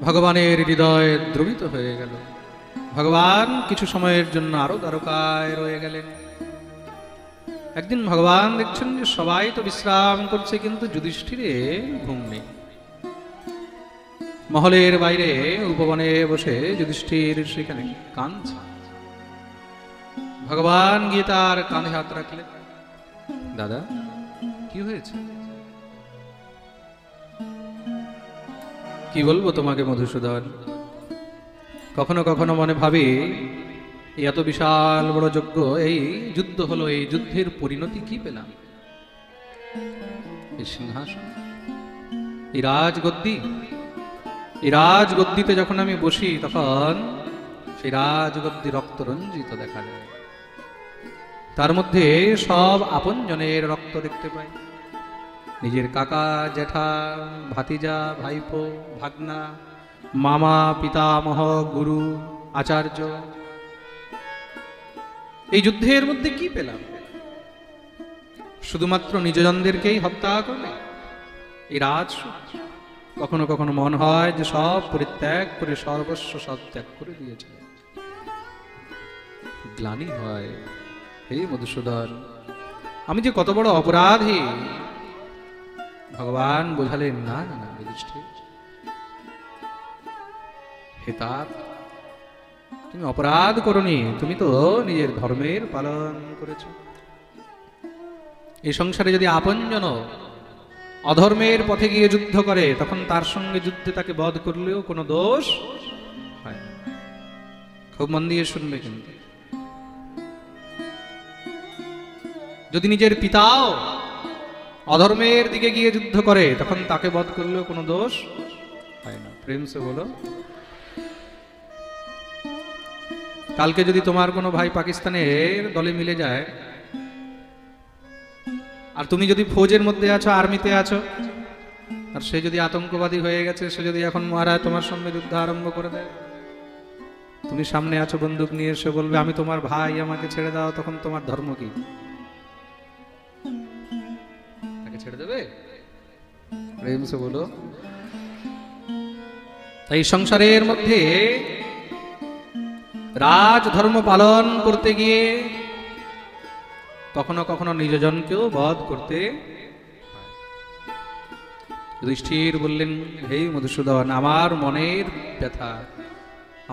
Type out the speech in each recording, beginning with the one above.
ভগবানের হৃদয় দ্রবিত হয়ে গেল। ভগবান কিছু সময়ের জন্য আরো দ্বারকায় রয়ে গেলেন। একদিন ভগবান দেখছেন যে সবাই তো বিশ্রাম করছে, কিন্তু যুধিষ্ঠিরের ঘুম নেই। মহলের বাইরে উপবনে বসে যুধিষ্ঠির সেখানে কাঁদছে। ভগবান গিয়ে তার কাঁধে হাত রাখলেন। দাদা, কি হয়েছে? কি বলবো তোমাকে মধুসূদন? কখনো কখনো মনে ভাবি এত বিশাল বড় যজ্ঞ, এই যুদ্ধ হলো, এই যুদ্ধের পরিণতি কি পেলাম? এই সিংহাসন, এই রাজগদ্দি, এই রাজগদ্দিতে যখন আমি বসি তখন সেই রাজগদ্দি রক্তরঞ্জিত দেখা যায়। তার মধ্যে সব আপনজনের রক্ত দেখতে পাই। নিজের কাকা, জ্যাঠা, ভাতিজা, ভাইপো, ভাগনা, মামা, পিতামহ, গুরু, আচার্য। এই যুদ্ধের মধ্যে কি পেলাম? শুধুমাত্র নিজজনদেরকেই হত্যা করবে এই রাজসুখ। কখনো কখনো মন হয় যে সব পরিত্যাগ করে, সর্বস্ব সব ত্যাগ করে দিয়েছে। গ্লানি হয়, হে মধুসূদন, আমি যে কত বড় অপরাধী। ভগবান বোঝালেন, না না না যুধিষ্ঠির, হে তার, তুমি অপরাধ করনি, তুমি তো নিজের ধর্মের পালন করেছ। এই সংসারে যদি আপনজন অধর্মের পথে গিয়ে যুদ্ধ করে, তখন তার সঙ্গে যুদ্ধে তাকে বধ করলেও কোনো দোষ হয় না। খুব মন দিয়ে শুনবে কিন্তু, যদি নিজের পিতাও অধর্মের দিকে গিয়ে যুদ্ধ করে, তখন তাকে বধ করলেও কোনো দোষ হয় না। প্রেম সে বলো। কালকে যদি তোমার কোনো ভাই পাকিস্তানের দলে মিলে যায়, আর তুমি যদি ফৌজের মধ্যে আছো, আর্মিতে আছো, আর সে যদি আতঙ্কবাদী হয়ে গেছে, সে যদি এখন মহারাজ তোমার সঙ্গে যুদ্ধ আরম্ভ করে দেয়, তুমি সামনে আছো বন্দুক নিয়ে, সে বলবে আমি তোমার ভাই, আমাকে ছেড়ে দাও, তখন তোমার ধর্ম কি? তাকে ছেড়ে দেবে? প্রেম সে বলো। তাই সংসারের মধ্যে রাজ ধর্ম পালন করতে গিয়ে কখনো কখনো নিজজনকেও বধ করতে। যুধিষ্ঠির বললেন, হে মধুসূদন, আমার মনের ব্যথা,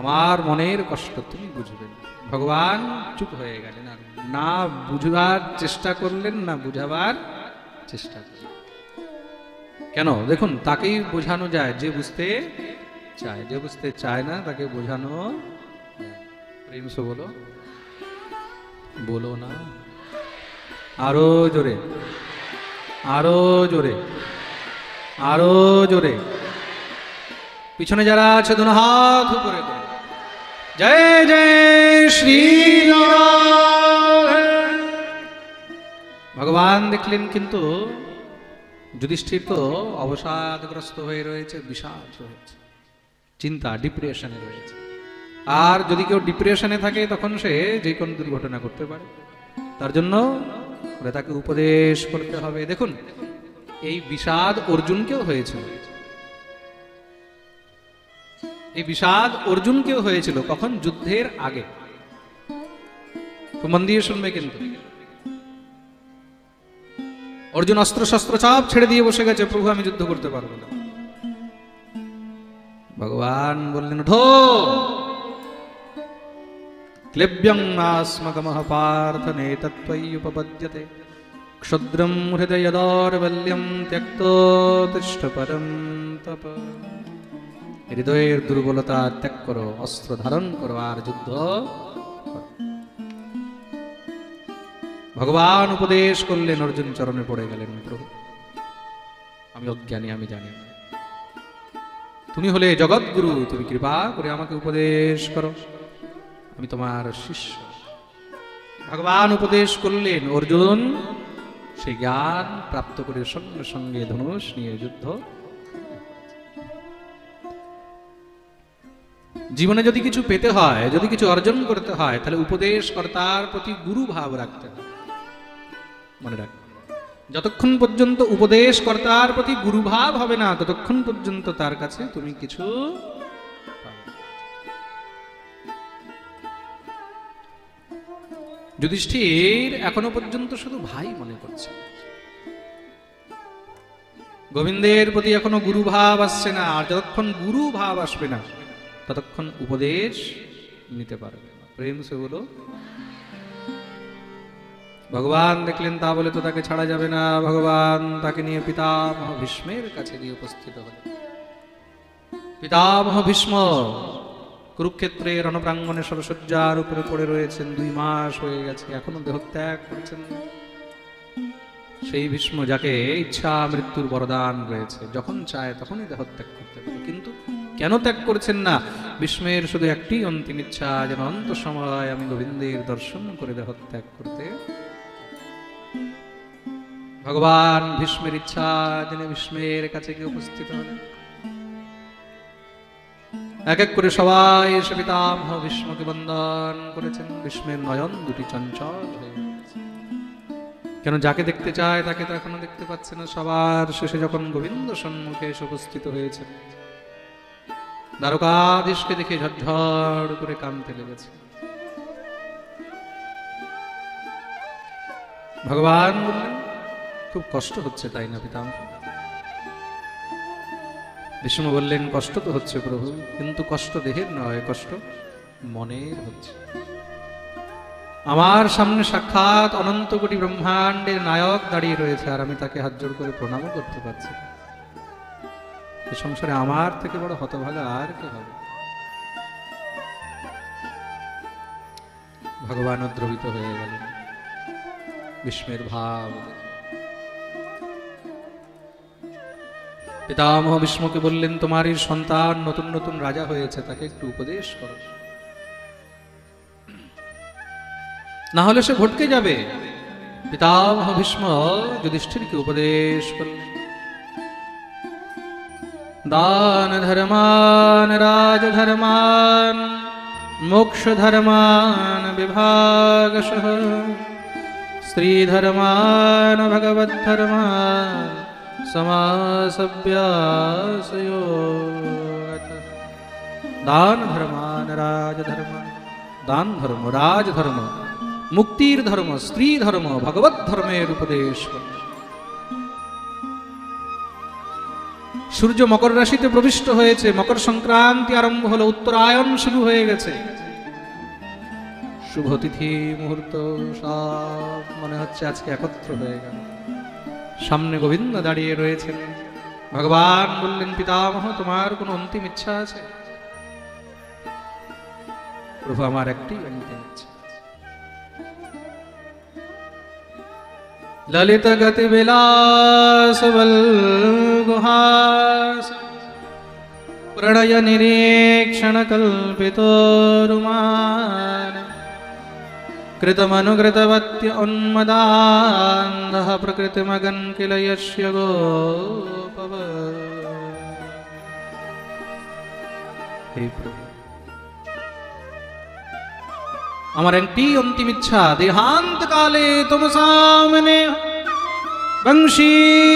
আমার মনের কষ্ট তুমি বুঝবেন। ভগবান চুপ হয়ে গেলেন, আর না বুঝবার চেষ্টা করলেন, না বুঝাবার চেষ্টা করলেন। কেন? দেখুন, তাকেই বোঝানো যায় যে বুঝতে চায়, যে বুঝতে চায় না তাকে বোঝানো। প্রেম সে বলো, বলো না, আরো জোরে, আরো জোরে, আরো জোরে। পিছনে যারা আছে দুনো হাত উপরে করে জয় জয় শ্রী রাম। ভগবান দেখলেন কিন্তু যুধিষ্ঠির তো অবসাদগ্রস্ত হয়ে রয়েছে, বিষাদ রয়েছে, চিন্তা, ডিপ্রেশনে রয়েছে। আর যদি কেউ ডিপ্রেশনে থাকে, তখন সে যে কোনো দুর্ঘটনা করতে পারে। তার জন্য তাকে উপদেশ করতে হবে। দেখুন, এই বিষাদ অর্জুনকেও হয়েছিল, এই বিষাদ অর্জুনকেও হয়েছিল। কখন? যুদ্ধের আগে। মন দিয়ে শুনবে কিন্তু। অর্জুন অস্ত্র শস্ত্র সব ছেড়ে দিয়ে বসে গেছে, প্রভু আমি যুদ্ধ করতে পারবো না। ভগবান বললেন, ওঠো, ক্লেব্যং নাস্মগমঃ পার্থ নেতত্বয়ি উপপদ্যতে, ক্ষুদ্রম হৃদয় দৌর্বল্যম ত্যক্তো তিষ্ঠ পরম তপ। হৃদয়ের দুর্বলতা ত্যাগ করো, অস্ত্র ধারণ করো, আর যুদ্ধ করো। ভগবান উপদেশ করলেন, অর্জুন চরণে পড়ে গেলেন, প্রভু আমি অজ্ঞানী, আমি জানি না, তুমি হলে জগৎগুরু, তুমি কৃপা করে আমাকে উপদেশ করো, আমি তোমার শিষ্য। ভগবান উপদেশ করলেন, অর্জুন সেই জ্ঞান প্রাপ্ত করে সঙ্গে সঙ্গে ধনুষ নিয়ে যুদ্ধ। জীবনে যদি কিছু পেতে হয়, যদি কিছু অর্জন করতে হয়, তাহলে উপদেশকর্তার প্রতি গুরু ভাব রাখতে হবে। মনে রাখ, যতক্ষণ পর্যন্ত উপদেশকর্তার প্রতি গুরু ভাব হবে না, ততক্ষণ পর্যন্ত তার কাছে তুমি কিছু যুধিষ্ঠির এখনো পর্যন্ত শুধু ভাই মনে করছে, গোবিন্দের প্রতি এখনো গুরু ভাব আসছে না। আর যতক্ষণ গুরু ভাব আসবে না ততক্ষণ উপদেশ নিতে পারবে না। প্রেম সে বলো। ভগবান দেখলেন তা বলে তো তাকে ছাড়া যাবে না। ভগবান তাকে নিয়ে পিতামহ ভীষ্মের কাছে গিয়ে উপস্থিত হলেন। পিতামহ ভীষ্ম কুরুক্ষেত্রে রণপ্রাঙ্গণে সরসজ্জার উপরে পড়ে রয়েছেন। 2 মাস হয়ে গেছে, এখনো দেহত্যাগ করছেন। সেই ভীষ্ম যাকে ইচ্ছা মৃত্যুর বরদান রয়েছে, যখন চায় তখনই দেহত্যাগ করতে পারে, কিন্তু কেন ত্যাগ করছেন না? ভীষ্মের শুধু একটি অন্তিম ইচ্ছা, যেন অন্ত সময় আমি গোবিন্দের দর্শন করে দেহত্যাগ করতে। ভগবান ভীষ্মের ইচ্ছা জেনে ভীষ্মের কাছে গিয়ে উপস্থিত হলেন। এক এক করে সবাই এসে পিতামহ ভীষ্মকে বন্দন করেছেন। ভীষ্মের নয়ন দুটি চঞ্চল হয়ে গেছে, কেন যাকে দেখতে চায় তাকে তো এখনো দেখতে পাচ্ছে না। সবার শেষে যখন গোবিন্দ সম্মুখে এসে উপস্থিত হয়েছে, দ্বারকাধীশকে দেখে ঝরঝর করে কাঁদতে লেগেছে। ভগবান বললেন, খুব কষ্ট হচ্ছে তাই না পিতামহ? ভীষ্ম বললেন, কষ্ট তো হচ্ছে প্রভু, কিন্তু কষ্ট দেহের নয়, কষ্ট মনের হচ্ছে। আমার সামনে সাক্ষাৎ অনন্ত কোটি ব্রহ্মাণ্ডের নায়ক দাঁড়িয়ে রয়েছে, আর আমি তাকে হাত জোড় করে প্রণামও করতে পারছি না। এই সংসারে আমার থেকে বড় হতভাগা আর কে হবে? ভগবান দ্রবিত হয়ে গেলেন ভীষ্মের ভাব। পিতামহ ভীষ্মকে বললেন, তোমার এই সন্তান নতুন নতুন রাজা হয়েছে, তাকে একটু উপদেশ করো, না হলে সে ভটকে যাবে। পিতামহ ভীষ্ম যুধিষ্ঠিরকে উপদেশ করলেন, দান ধর্মান রাজধর্মান মোক্ষ ধর্মান বিভাগশঃ স্ত্রী ধর্মান ভগবত ধর্মান समासव्यासयोगतः। दान धर्मान राजधर्म, दान धर्म राजधर्म मुक्तिर धर्म स्त्री धर्म भगवत धर्मेर उपदेश। সূর্য মকর রাশিতে প্রবিষ্ট হয়েছে, মকর সংক্রান্তি আরম্ভ হলো, উত্তরায়ণ শুরু হয়ে গেছে। শুভ তিথি মুহূর্ত সব মনে হচ্ছে আজকে একত্র হয়ে গেল। সামনে গোবিন্দ দাঁড়িয়ে রয়েছেন। ভগবান বললেন, পিতামহ তোমার কোন অন্তিম ইচ্ছা আছে? প্রভু, আমার একটি অন্তিম ইচ্ছা। ললিত গতি বিলাস বল গুহাস প্রণয় নিরীক্ষণ কল্পিতোরুমান कृतमनुकृतवत्य उन्मदान्धः प्रकृतिमगन् किल यस्य गोपव। हे प्रभु, আমার একটি অন্তিম ইচ্ছা, দেহান্ত কালে তুম সামনে বংশী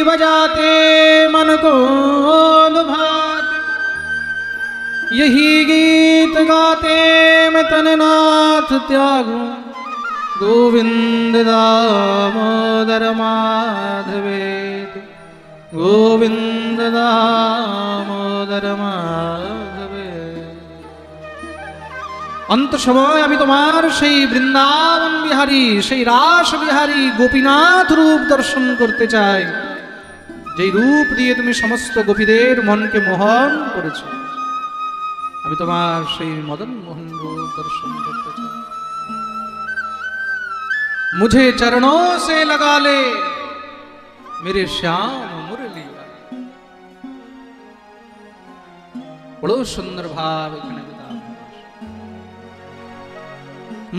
বজাতে मन को लुभाते, यही गीत गाते मैं तननाथ त्यागूं गोविंद दामोदर माधवेति, गोविंद दामोदर माधवे। অন্ত সময় আমি তোমার সেই বৃন্দাবন বিহারী, সেই রাস বিহারী গোপীনাথ রূপ দর্শন করতে চাই, যেই রূপ দিয়ে তুমি সমস্ত গোপীদের মনকে মোহন করেছো। আমি তোমার সেই মদন মোহন রূপ দর্শন করতে চাই। मुझे चरणों से लगा ले मेरे श्याम मुरली। बड़ो सुंदर भाव एखाने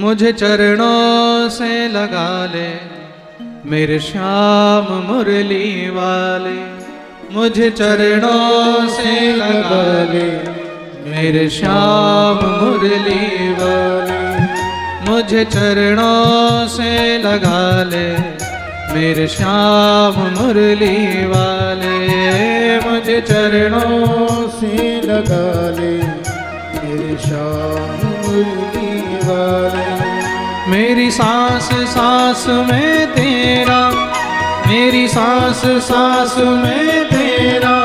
मुझे चरणों से लगा ले मेरे श्याम मुरली वाले, मुझे चरणों से लगा ले मेरे श्याम मुरली वाले, मुझे चरणों से लगा ले मेरे श्याम मुरली वाले, मुझे चरणों से लगा ले मेरे श्याम मुरली वाले, मेरी सांस सांस में तेरा, मेरी सांस सांस में तेरा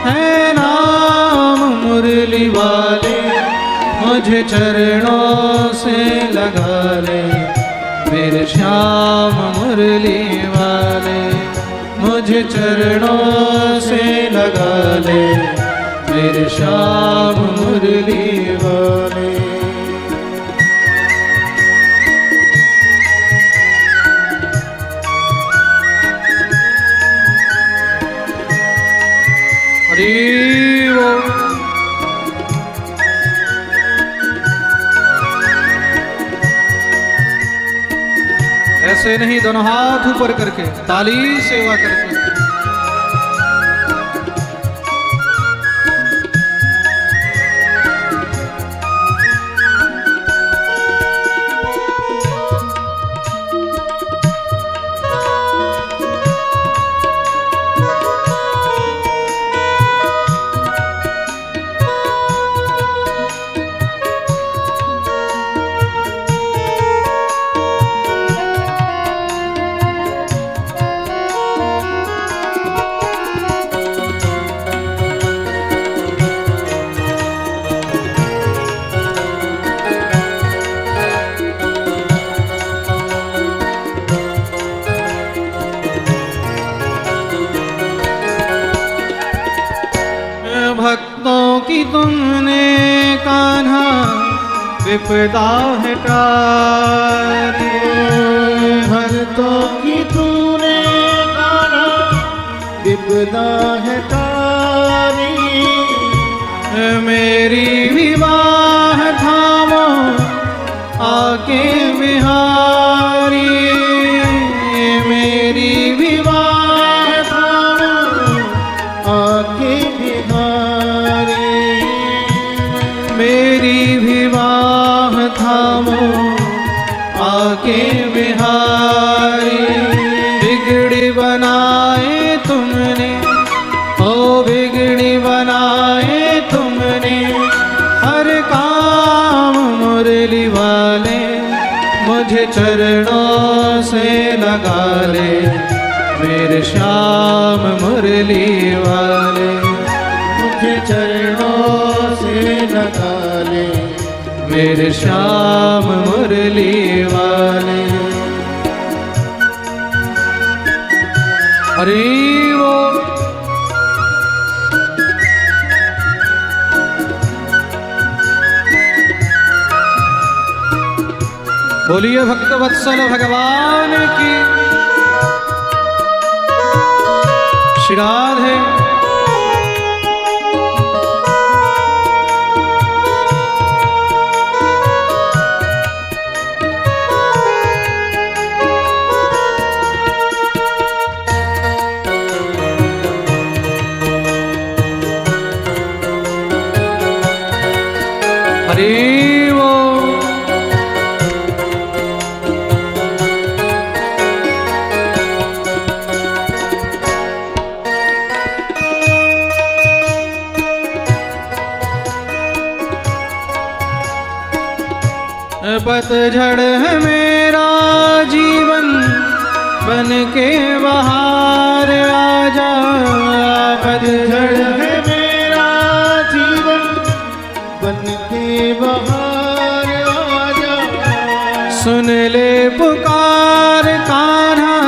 है नाम मुरली वाले, मुझे चरणों से लगा ले मेरे श्याम मुरली वाले, मुझे चरणों से लगा ले मेरे श्याम मुरली वाले। हरि वो ऐसे नहीं, दोनों हाथ ऊपर करके ताली सेवा करके। भक्तों की तुमने कान्हा विपदा हटाई, भक्तों की तूने कान्हा विपदा हटाई, मेरी विवाह थामो आके बिहारी, मेरी विवाह थामो आके बिहारी, मेरी विवाह थामो आके बिहारी। बिगड़ी बनाए तुमने, ओ बिगड़ी बनाए तुमने हर काम मुरली वाले, मुझे चरणों से लगा ले मेरे श्याम मुरली वाले, मुझे चरणों से लगा ले मेरे श्याम मुरली वाले। हरि वो बोलिए भक्त वत्सल भगवान की। श्री राधे हरि वो पतझड़ है मेरा जीवन बन के बहार आजा, पतझड़ है मेरा जीवन बन के बहार आजा, सुन ले पुकार कान्हा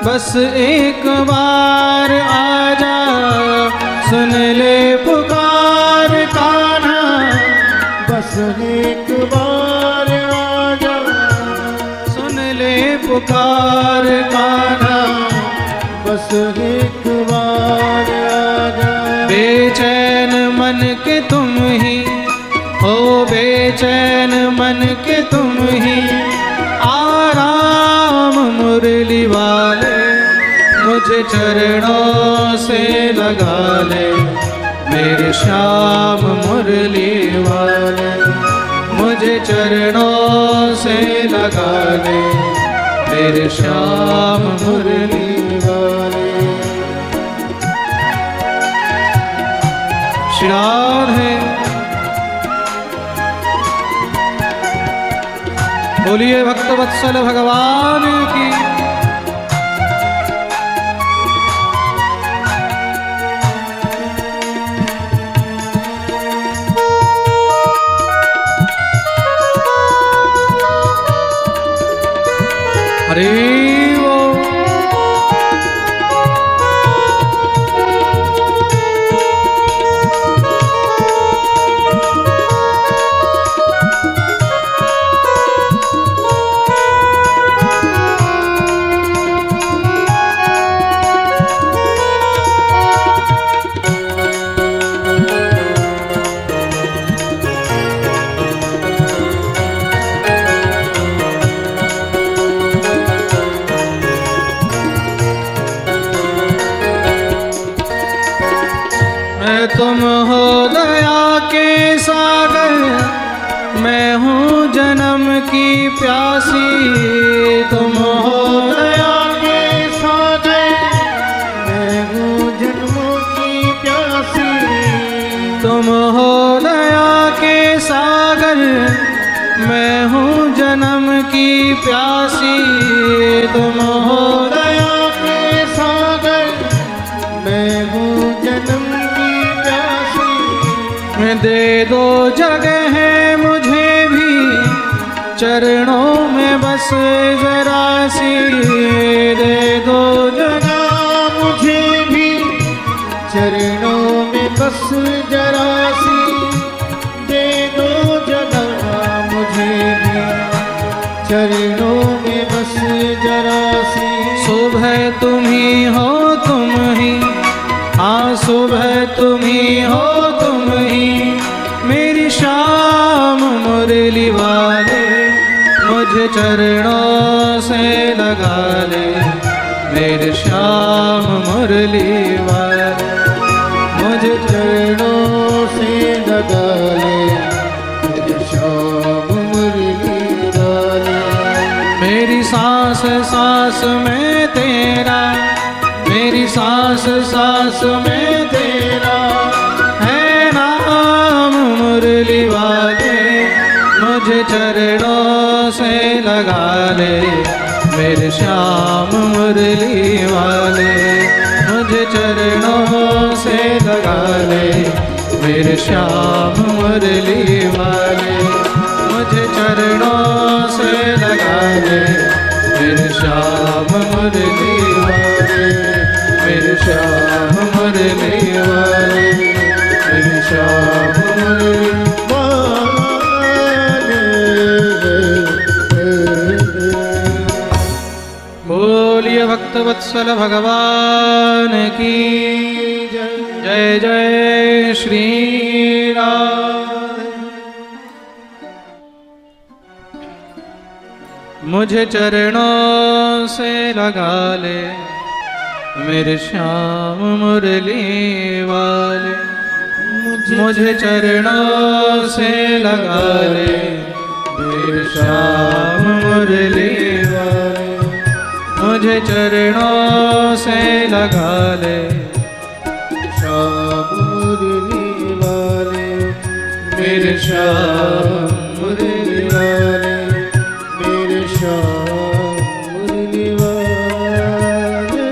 बस एक बार आजा, सुन ले पुकार कान्हा बस एक बार आजा, सुन ले पुकार कान्हा बस एक बार आजा। बेचैन मन के तुम ही, ओ बेचैन मन के तुम ही आराम मुरली वाले, मुझे चरणों से लगा ले मेरे श्याम मुरली वाले, मुझे चरणों से लगा ले मेरे श्याम मुरली वाले। श्री राधे बोलिए भक्तवत्सल भगवान की। हरे तुम हो दया के सागर, मैं हूँ जन्म की प्यासी। तुम हो दया के सागर, मैं हूँ जन्मों की प्यासी। तुम हो दया के सागर, मैं हूँ जन्म की प्यासी। तुम हो दया के सागर, मैं हूँ जन्म दे दो जगह है मुझे भी, चरणों में बस जरा सी। दे दो जगह मुझे भी, चरणों में बस जरा सी। दे दो जगह मुझे भी, चरणों में बस जरा सी। सुबह तुम ही हो तुम ही, हाँ सुबह तुम ही हो तुम ही, मेरी शाम मुरली वाले। मुझे चरणों से लगा ले, मेरे श्याम मुरली वाले। मुझे चरणों से लगा ले, मेरे श्याम मुरली वाले। मेरी सांस सांस में तेरा, मेरी सांस सांस में तेरा है नाम मुरली वाले। मुझे चरणों से लगा ले, मेरे श्याम मुरली वाले। मुझे चरणों से लगा ले, मेरे श्याम मुरली वाले। मुझे चरणों से लगा ले, मेरे श्याम मुरली वाले। मेरे श्याम मुरली वाले, मेरे श्याम मुरली वाले। बोलिए भक्तवत्सल भगवान की जय। जय श्री राम। मुझे चरणों से लगा ले, मेरे श्याम मुरली वाले। मुझे चरणों से लगा ले, मेरे श्याम मुरली वाले। मुझे चरणों से लगा ले, श्याम मुरली वाले। मेरे श्याम मुरली वाले, मेरे श्याम मुरली वाले।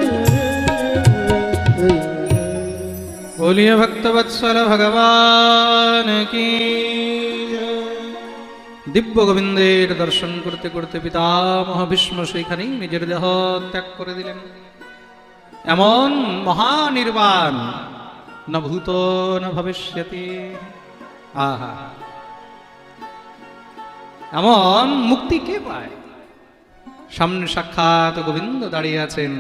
बोलिए भक्तवत्सल भगवान की। दिव्य गोविंदेर दर्शन करते करते पितामह भीष्म সেইখানেই নিজের দেহ ত্যাগ করে দিলেন। এমন মহানির্বাণ ন ভূত ন ভবিষ্যতি। আহা, এমন মুক্তি কে পায়? সামনে সাক্ষাৎ গোবিন্দ দাঁড়িয়ে আছেন,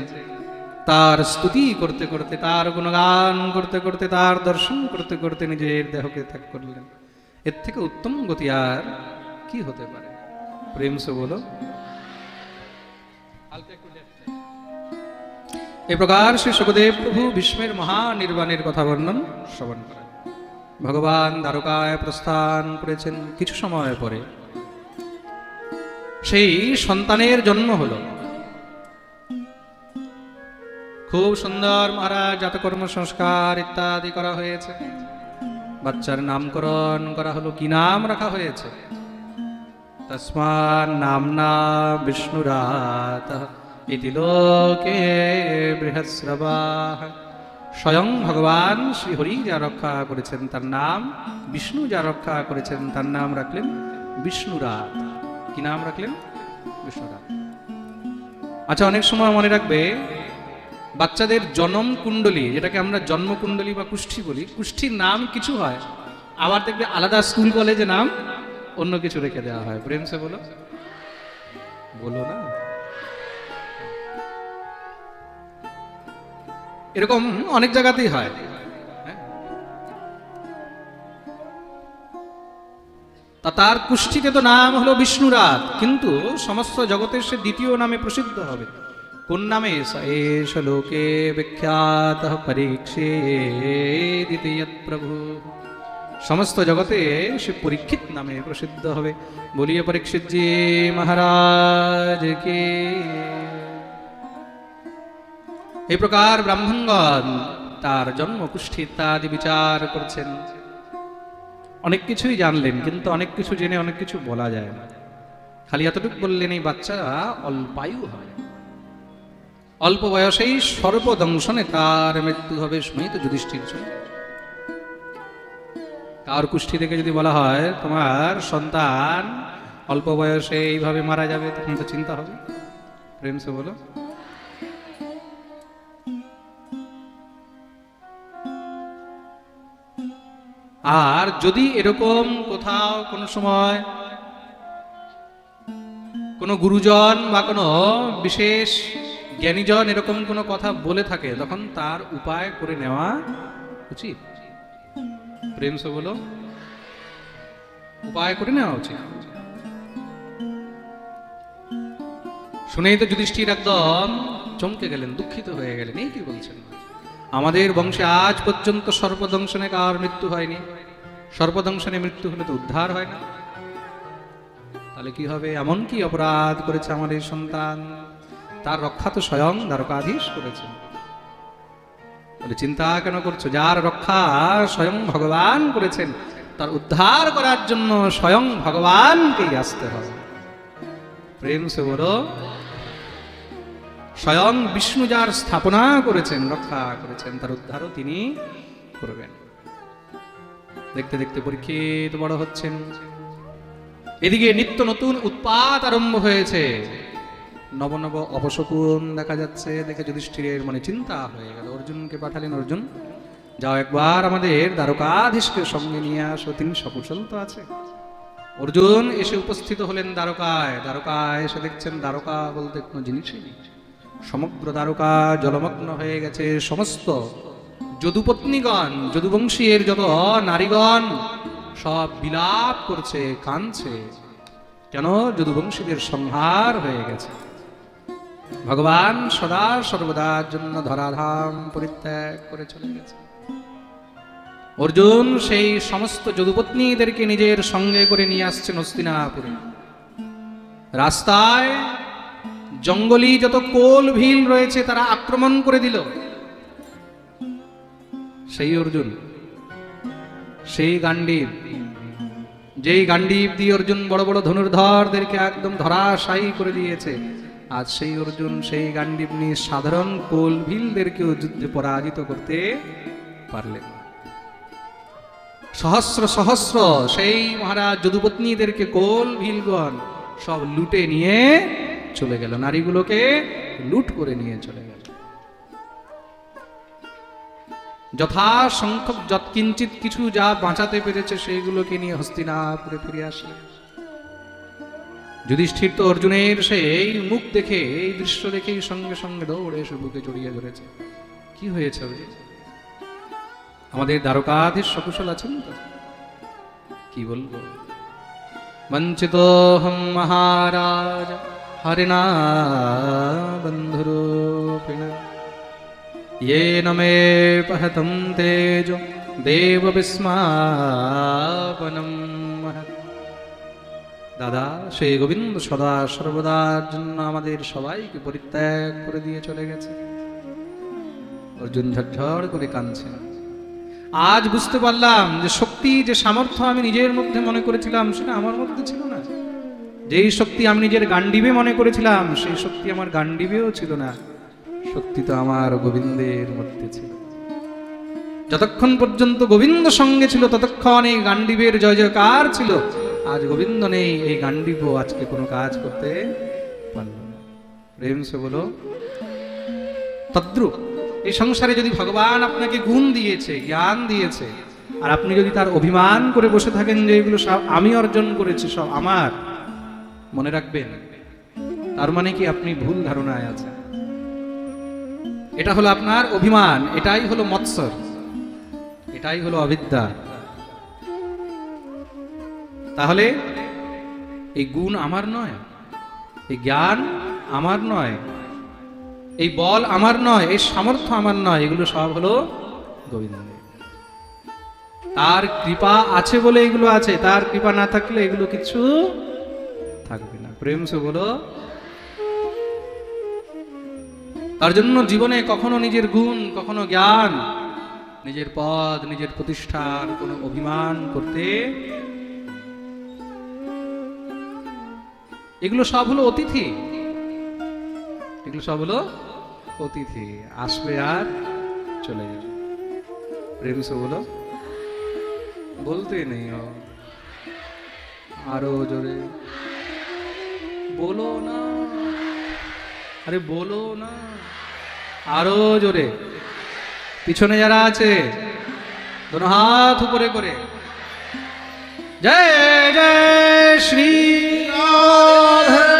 তার স্তুতি করতে করতে, তার গুণগান করতে করতে, তার দর্শন করতে করতে নিজের দেহকে ত্যাগ করলেন। এর থেকে উত্তম গতি আর কি হতে পারে? প্রেম সে বলো। এই প্রকার শ্রী সুখদেব প্রভু ভীষ্মের মহানির্বাণের কথা বর্ণন শ্রবণ করেন। ভগবান দ্বারকায় প্রস্থান করেছেন। কিছু সময় পরে সেই সন্তানের জন্ম হলো। খুব সুন্দর মহারাজ জাতকর্ম সংস্কার ইত্যাদি করা হয়েছে। বাচ্চার নামকরণ করা হলো। কি নাম রাখা হয়েছে? তস্মাৎ নাম্না বিষ্ণুরাতঃ ইতি লোকে বৃহস্রবাঃ। স্বয়ং ভগবান শ্রীহরি যা রক্ষা করেছেন তার নাম, বিষ্ণু যা রক্ষা করেছেন তার নাম রাখলেন বিষ্ণুরাত। কি নাম রাখলেন? বিষ্ণুরাত। আচ্ছা, অনেক সময় মনে রাখবে, বাচ্চাদের জন্ম কুণ্ডলী, যেটাকে আমরা জন্মকুণ্ডলী বা কুষ্ঠি বলি, কুষ্ঠির নাম কিছু হয়, আবার দেখবে আলাদা স্কুল কলেজে নাম অন্য কিছু রেখে দেওয়া হয়। প্রেম সে বলো, বলো না। এরকম অনেক জায়গাতেই হয়। তা তার কুষ্ঠিতে তো নাম হলো বিষ্ণুরাত, কিন্তু সমস্ত জগতের সে দ্বিতীয় নামে প্রসিদ্ধ হবে। কোন নামে? এষ লোকে বিখ্যাত পরীক্ষিত প্রভু। সমস্ত জগতে সে পরীক্ষিত নামে প্রসিদ্ধ হবে। বলিয়ে পরীক্ষিত জি মহারাজ কে। এই প্রকার ব্রাহ্মণগণ তার জন্ম, কুষ্ঠি ইত্যাদি বিচার করছেন। অনেক কিছুই জানলেন, কিন্তু অনেক কিছু জেনে অনেক কিছু বলা যায় না। খালি এতটুকু বললেন, এই বাচ্চা অল্পায়ু হয়, অল্প বয়সেই সর্পদংশনে তার মৃত্যু হবে। শুনেই তো যুধিষ্ঠির তার কুষ্ঠি থেকে যদি বলা হয় তোমার সন্তান অল্প বয়সে এইভাবে মারা যাবে, তখন তো চিন্তা হবে। প্রেম সে বলো। আর যদি এরকম কোথাও কোনো সময় কোনো গুরুজন বা কোনো বিশেষ জ্ঞানীজন এরকম কোনো কথা বলে থাকে, তখন তার উপায় করে নেওয়া উচিত। প্রেম সে বলো, উপায় করে নেওয়া উচিত। শুনেই তো যুধিষ্ঠির একদম চমকে গেলেন, দুঃখিত হয়ে গেলেন। এই কি বলছেন? আমাদের বংশে আজ পর্যন্ত সর্পদংশনে কার মৃত্যু হয়নি। সর্পদংশনে মৃত্যু হলে তো উদ্ধার হয় না, তাহলে কি হবে? এমন কি অপরাধ করেছে আমাদের সন্তান? তার রক্ষা তো স্বয়ং দ্বারকাধীশ করেছেন। বলে চিন্তা কেন করছো? যার রক্ষা স্বয়ং ভগবান করেছেন, তার উদ্ধার করার জন্য স্বয়ং ভগবানকেই আসতে হবে। প্রেম সে বলো। স্বয়ং বিষ্ণু যার স্থাপনা করেছেন, রক্ষা করেছেন, তার উদ্ধারও তিনি করবেন। দেখতে দেখতে পরীক্ষিত বড় হচ্ছেন। এদিকে নিত্য নতুন উৎপাত আরম্ভ হয়েছে, নব নব অপশকুন দেখা যাচ্ছে। দেখে যুধিষ্ঠিরের মনে চিন্তা হয়ে গেল। অর্জুনকে পাঠালেন, অর্জুন যাও একবার আমাদের দ্বারকাধীশকে সঙ্গে নিয়ে আসো, তিনি সকুশল তো আছে। অর্জুন এসে উপস্থিত হলেন দ্বারকায়। দ্বারকায় এসে দেখছেন দ্বারকা বলতে কোনো জিনিসই নেই। সমগ্র দ্বারকা জলমগ্ন হয়ে গেছে। সমস্ত যদুপত্নীগণ, যদুবংশীর যত নারীগণ সব বিলাপ করছে, কাঁদছে। কেন? যদুবংশীদের সংহার হয়ে গেছে। ভগবান সদা সর্বদার জন্য ধরাধাম পরিত্যাগ করে চলে গেছে। অর্জুন সেই সমস্ত যদুপত্নীদেরকে নিজের সঙ্গে করে নিয়ে আসছেন হস্তিনাপুরে। রাস্তায় জঙ্গলি যত কোল ভিল রয়েছে তারা আক্রমণ করে দিল। সেই অর্জুন, সেই গান্ডীব, যেই গান্ডীব দিয়ে অর্জুন বড় বড় ধনুর্ধরদেরকে একদম ধরাশায়ী করে দিয়েছে, আজ সেই অর্জুন সেই গান্ডীব নিয়ে সাধারণ কোল ভিলদেরকেও যুদ্ধে পরাজিত করতে পারলেন। সহস্র সহস্র সেই মহারাজ যদুপত্নীদেরকে কোল ভিলগণ সব লুটে নিয়ে চলে গেল, নারীগুলোকে লুট করে নিয়ে চলে গেল। যথাসংখ্যক যৎকিঞ্চিত কিছু যা বাঁচাতে পেরেছে সেইগুলোকে নিয়ে হস্তিনাপুরে ফিরে আসলে। যুধিষ্ঠির তো অর্জুনের সেই মুখ দেখে, এই দৃশ্য দেখেই সঙ্গে সঙ্গে দৌড়ে এসে বুকে জড়িয়ে ধরেছে। কি হয়েছে অর্জুন? আমাদের দ্বারকাধীশ সকুশল আছেন তো? কি বলবো? বঞ্চিতোহং মহারাজ হরিণা বন্ধুরূপিণা येन मे पहतं तेजो देव विस्मापनं महत्। দাদা সেই গোবিন্দ সদা সর্বদার জন্য আমাদের সবাইকে পরিত্যাগ করে দিয়ে চলে গেছে। অর্জুন ঝরঝর করে কাঁদছে। আজ বুঝতে পারলাম যে শক্তি, যে সামর্থ্য আমি নিজের মধ্যে মনে করেছিলাম সেটা আমার মধ্যে ছিল না। যেই শক্তি আমি নিজের গান্ডিবে মনে করেছিলাম, সেই শক্তি আমার গান্ডিবেও ছিল না, শক্তি তো আমার গোবিন্দের মধ্যে ছিল। যতক্ষণ পর্যন্ত গোবিন্দ সঙ্গে ছিল ততক্ষণ এই গান্ডিবের জয় জয়কার ছিল। আজ গোবিন্দ নেই, এই গান্ডিব আজকে কোনো কাজ করতে পারল না। প্রেম সে বলো। তদ্রূপ এই সংসারে যদি ভগবান আপনাকে গুণ দিয়েছে, জ্ঞান দিয়েছে, আর আপনি যদি তার অভিমান করে বসে থাকেন যে এগুলো সব আমি অর্জন করেছি, সব আমার, মনে রাখবেন তার মানে কি আপনি ভুল ধারণায় আছেন। এটা হলো আপনার অভিমান, এটাই হলো মৎসর, এটাই হলো অবিদ্যা। তাহলে এই গুণ আমার নয়, এই জ্ঞান আমার নয়, এই বল আমার নয়, এই সামর্থ্য আমার নয়, এগুলো সব হলো গোবিন্দের। তার কৃপা আছে বলে এগুলো আছে, তার কৃপা না থাকলে এগুলো কিছু থাকবে না। প্রেম সে বলো। তার জন্য জীবনে কখনো নিজের গুণ, কখনো জ্ঞান, নিজের পদ, নিজের প্রতিষ্ঠার কোনো অভিমান করতে, এগুলো সব হলো অতিথি, এগুলো সব হলো অতিথি, আসবে আর চলে যাবে। প্রেম সে বলো। বলতে নেই আরো জোরে বলো না, আরে বলো না আরো জোরে। পিছনে যারা আছে দোনো হাত উপরে করে জয় জয় শ্রী রাধে।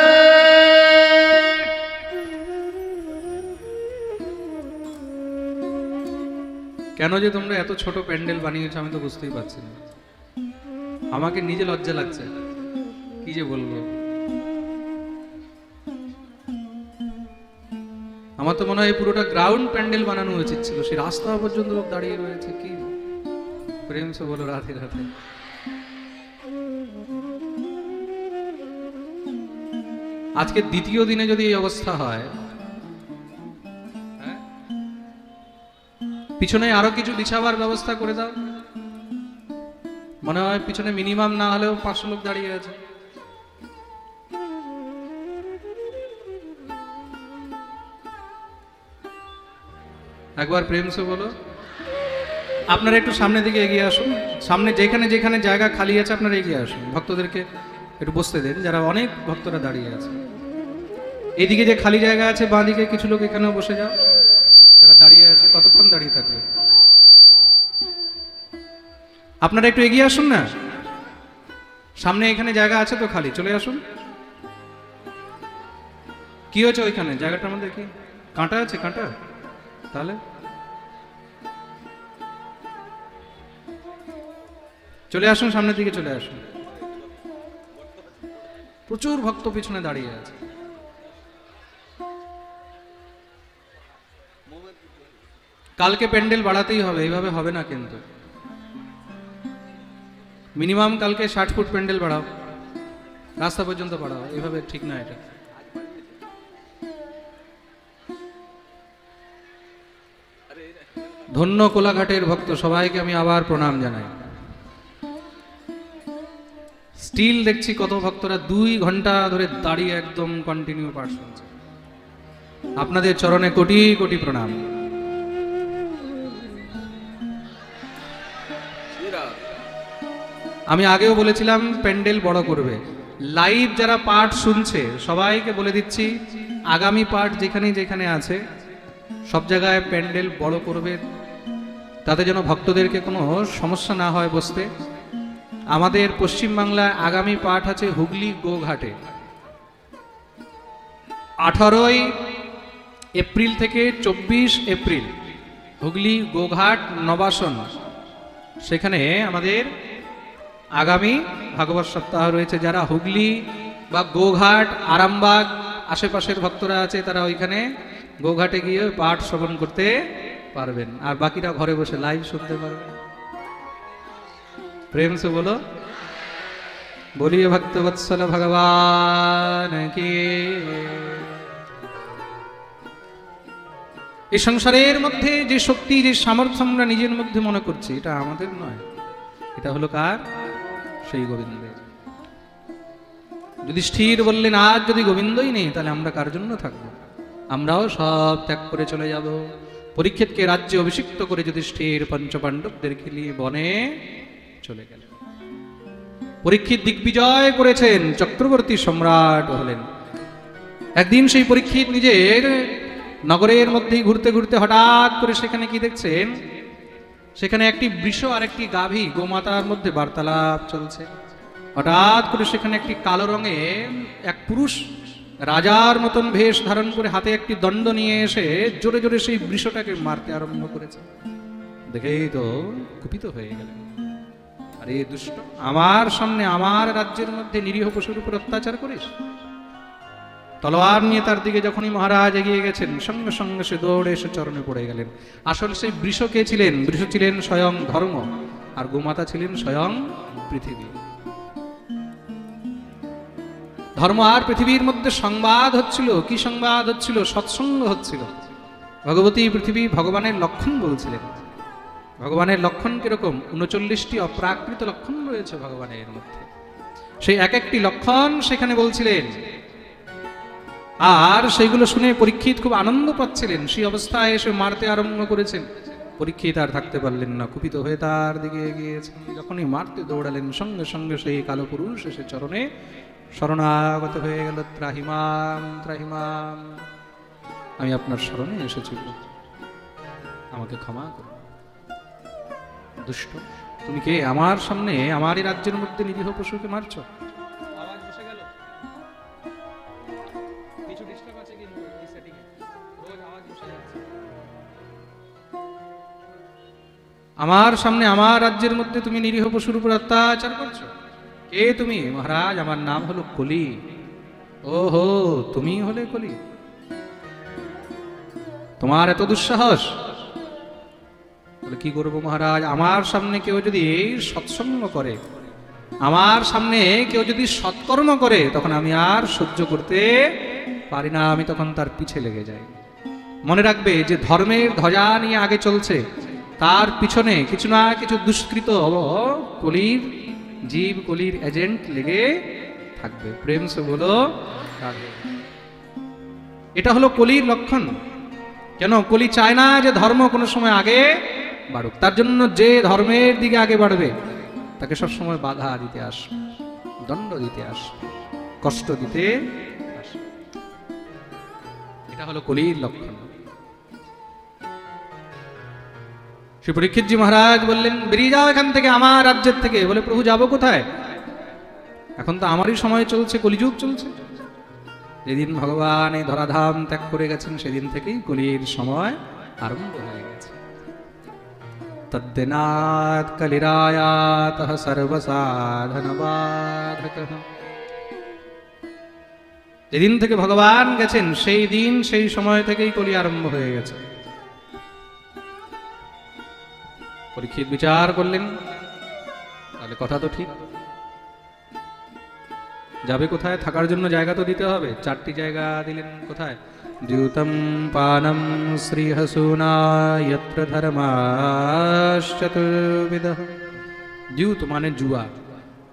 কেন যে তোমরা এত ছোট প্যান্ডেল বানিয়েছো আমি তো বুঝতেই পারছি না। আমাকে নিজে লজ্জা লাগছে, কি যে বলবো। আমার তো মনে হয় পুরোটা গ্রাউন্ড প্যান্ডেল বানানো উচিত ছিল, সেই রাস্তা পর্যন্ত লোক দাঁড়িয়ে রয়েছে। কি প্রেম সে বলো। রাধে রাধে। আজকে দ্বিতীয় দিনে যদি এই অবস্থা হয়, পিছনে আরো কিছু বিছাবার ব্যবস্থা করে দাও। মনে হয় পিছনে মিনিমাম না হলেও 500 লোক দাঁড়িয়ে আছে। একবার প্রেম সে বলো। আপনারা একটু সামনের দিকে এগিয়ে আসুন, সামনে যেখানে যেখানে জায়গা খালি আছে আপনারা এগিয়ে আসুন, ভক্তদেরকে একটু বসতে দেন, যারা অনেক ভক্তরা দাঁড়িয়ে আছে। এইদিকে যে খালি জায়গা আছে বাঁ দিকে কিছু লোক এখানেও বসে যাও, যারা দাঁড়িয়ে আছে। কতক্ষণ দাঁড়িয়ে থাকবে? আপনারা একটু এগিয়ে আসুন না, সামনে এখানে জায়গা আছে তো খালি, চলে আসুন। কি হয়েছে ওইখানে জায়গাটার মধ্যে? কি কাঁটা আছে? কাঁটা? তাহলে চলে আসুন, সামনের দিকে চলে আসুন। প্রচুর ভক্ত পিছনে দাঁড়িয়ে আছে। কালকে প্যান্ডেল বাড়াতেই হবে, এইভাবে হবে না কিন্তু। মিনিমাম কালকে 60 ফুট প্যান্ডেল বাড়াও, রাস্তা পর্যন্ত বাড়াও, এইভাবে ঠিক না এটা। ধন্য কোলাঘাটের ভক্ত সবাইকে আমি আবার প্রণাম জানাই। স্টিল দেখছি কত ভক্তরা 2 ঘন্টা ধরে দাঁড়িয়ে একদম কন্টিনিউ পাঠ শুনছে। আপনাদের চরণে কোটি কোটি প্রণাম। আমি আগেও বলেছিলাম প্যান্ডেল বড় করবে। লাইভ যারা পাঠ শুনছে সবাইকে বলে দিচ্ছি, আগামী পাঠ যেখানে যেখানে আছে সব জায়গায় প্যান্ডেল বড় করবে, তাতে যেন ভক্তদেরকে কোনো সমস্যা না হয় বসতে। আমাদের পশ্চিমবাংলায় আগামী পাঠ আছে হুগলি গোঘাটে 18 এপ্রিল থেকে 24 এপ্রিল, হুগলি গোঘাট নবাসন। সেখানে আমাদের আগামী ভাগবত সপ্তাহ রয়েছে। যারা হুগলি বা গোঘাট, আরামবাগ আশেপাশের ভক্তরা আছে তারা ওইখানে গোঘাটে গিয়ে পাঠ শ্রবণ করতে পারবেন, আর বাকিরা ঘরে বসে লাইভ শুনতে পারবেন। প্রেম সে বলো। বলিয়ে ভক্তবৎসল ভগবান কি। এই সংসারের মধ্যে যে শক্তি, যে সামর্থ্য আমরা নিজের মধ্যে মনে করছি, এটা আমাদের নয়, এটা হলো কার? সেই গোবিন্দের। যুধিষ্ঠির বললেন, আজ যদি গোবিন্দই নেই তাহলে আমরা কার জন্য থাকবো? আমরাও সব ত্যাগ করে চলে যাব। পরীক্ষিতকে রাজ্যে অভিষিক্ত করে যুধিষ্ঠির পঞ্চপাণ্ডবদেরকে নিয়ে বনে চলে গেলেন। পরীক্ষিত দিগ্বিজয় করেছেন, চক্রবর্তী সম্রাট হলেন। একদিন সেই পরীক্ষিত নিজের নগরের মধ্যেই ঘুরতে ঘুরতে হঠাৎ করে সেখানে কি দেখছেন, সেখানে একটি বৃষ আর একটি গাভী গোমাতার মধ্যে বার্তালাপ চলছে। হঠাৎ করে সেখানে একটি কালো রঙে এক পুরুষ রাজার মতন বেশ ধারণ করে হাতে একটি দণ্ড নিয়ে এসে জোরে জোরে সেই বৃষটাকে মারতে আরম্ভ করেছে। দেখেই তো কুপিত হয়ে গেলেন, আরে দুষ্ট, আমার সামনে আমার রাজ্যের মধ্যে নিরীহ পশুর উপর অত্যাচার করিস? তলোয়ার নিয়ে তার দিকে যখনই মহারাজ এগিয়ে গেছেন, সঙ্গে সঙ্গে সে দৌড়ে এসে চরণে পড়ে গেলেন। আসলে সেই বৃষ কে ছিলেন? বৃষ ছিলেন স্বয়ং ধর্ম, আর গোমাতা ছিলেন স্বয়ং পৃথিবী। ধর্ম আর পৃথিবীর মধ্যে সংবাদ হচ্ছিল। কি সংবাদ হচ্ছিল? সৎসঙ্গ হচ্ছিল। ভগবতী পৃথিবী ভগবানের লক্ষণ বলছিলেন। ভগবানের লক্ষণ কিরকম? 39টি অপ্রাকৃত লক্ষণ রয়েছে ভগবানের মধ্যে। সেই এক একটি লক্ষণ সেখানে বলছিলেন, আর সেইগুলো শুনে পরীক্ষিত খুব আনন্দ পাচ্ছিলেন। সেই অবস্থায় এসে মারতে আরম্ভ করেছেন। পরীক্ষিত আর থাকতে পারলেন না, কুপিত হয়ে তার দিকে এগিয়েছেন। যখনই মারতে দৌড়ালেন, সঙ্গে সঙ্গে সেই কালো পুরুষ এসে চরণে শরণাগত হয়ে গেল। ত্রাহিমাম ত্রাহিমাম, আমি আপনার শরণে এসেছি, আমাকে ক্ষমা করুন। দুষ্ট, তুমি কে? আমার সামনে আমারই রাজ্যের মধ্যে নিরীহ পশুকে মারছ? আওয়াজ বসে গেল, কিছু ডিস্টার্ব আছে কি এই সেটিং এ? রোজ আওয়াজ বসে যাচ্ছে। আমার সামনে আমার রাজ্যের মধ্যে তুমি নিরীহ পশুর উপর অত্যাচার করছো? কে তুমি? মহারাজ, আমার নাম হলো কলি। ওহো, তুমি হলে কলি? তোমার এত দুঃসাহস? বলে, কি করবো মহারাজ, আমার সামনে কেউ যদি সৎসঙ্গ করে, আমার সামনে কেউ যদি সৎকর্ম করে, তখন আমি আর সহ্য করতে পারি না, আমি তখন তার পিছে লেগে যাই। মনে রাখবে যে ধর্মের ধ্বজা নিয়ে আগে চলছে, তার পিছনে কিছু না কিছু দুষ্কৃত কলির জীব, কলির এজেন্ট লেগে থাকবে। প্রেম সে বলো, এটা হলো কলির লক্ষণ। কেন? কলি চায় না যে ধর্ম কোনো সময় আগে বাড়ুক। তার জন্য যে ধর্মের দিকে আগে বাড়বে তাকে সবসময় বাধা দিতে আসবে, দণ্ড দিতে আসবে, কষ্ট দিতে আসবে। এটা হলো কলির লক্ষণ। শ্রী পরীক্ষিতজি মহারাজ বললেন, বেরিয়ে যাও এখান থেকে, আমার রাজ্যের থেকে। বলে, প্রভু যাবো কোথায়? এখন তো আমারই সময় চলছে, কলিযুগ চলছে। যেদিন ভগবান এই ধরাধাম ত্যাগ করে গেছেন, সেদিন থেকেই কলির সময় আরম্ভ হয়ে গেছে। তদ্দিনাৎ কলিরায়াতঃ সর্বসাধনবাধকঃ। যেদিন থেকে ভগবান গেছেন, সেই দিন সেই সময় থেকেই কলি আরম্ভ হয়ে গেছে। পরীক্ষিত বিচার করলেন, তাহলে কথা তো ঠিক, যাবে কোথায়? থাকার জন্য জায়গা তো দিতে হবে। 4টি জায়গা দিলেন। কোথায়? দ্যুতম পানম শ্রীহসুনা যত্র ধর্মাশ্চতুর্বিধঃ। দ্যুত মানে জুয়া,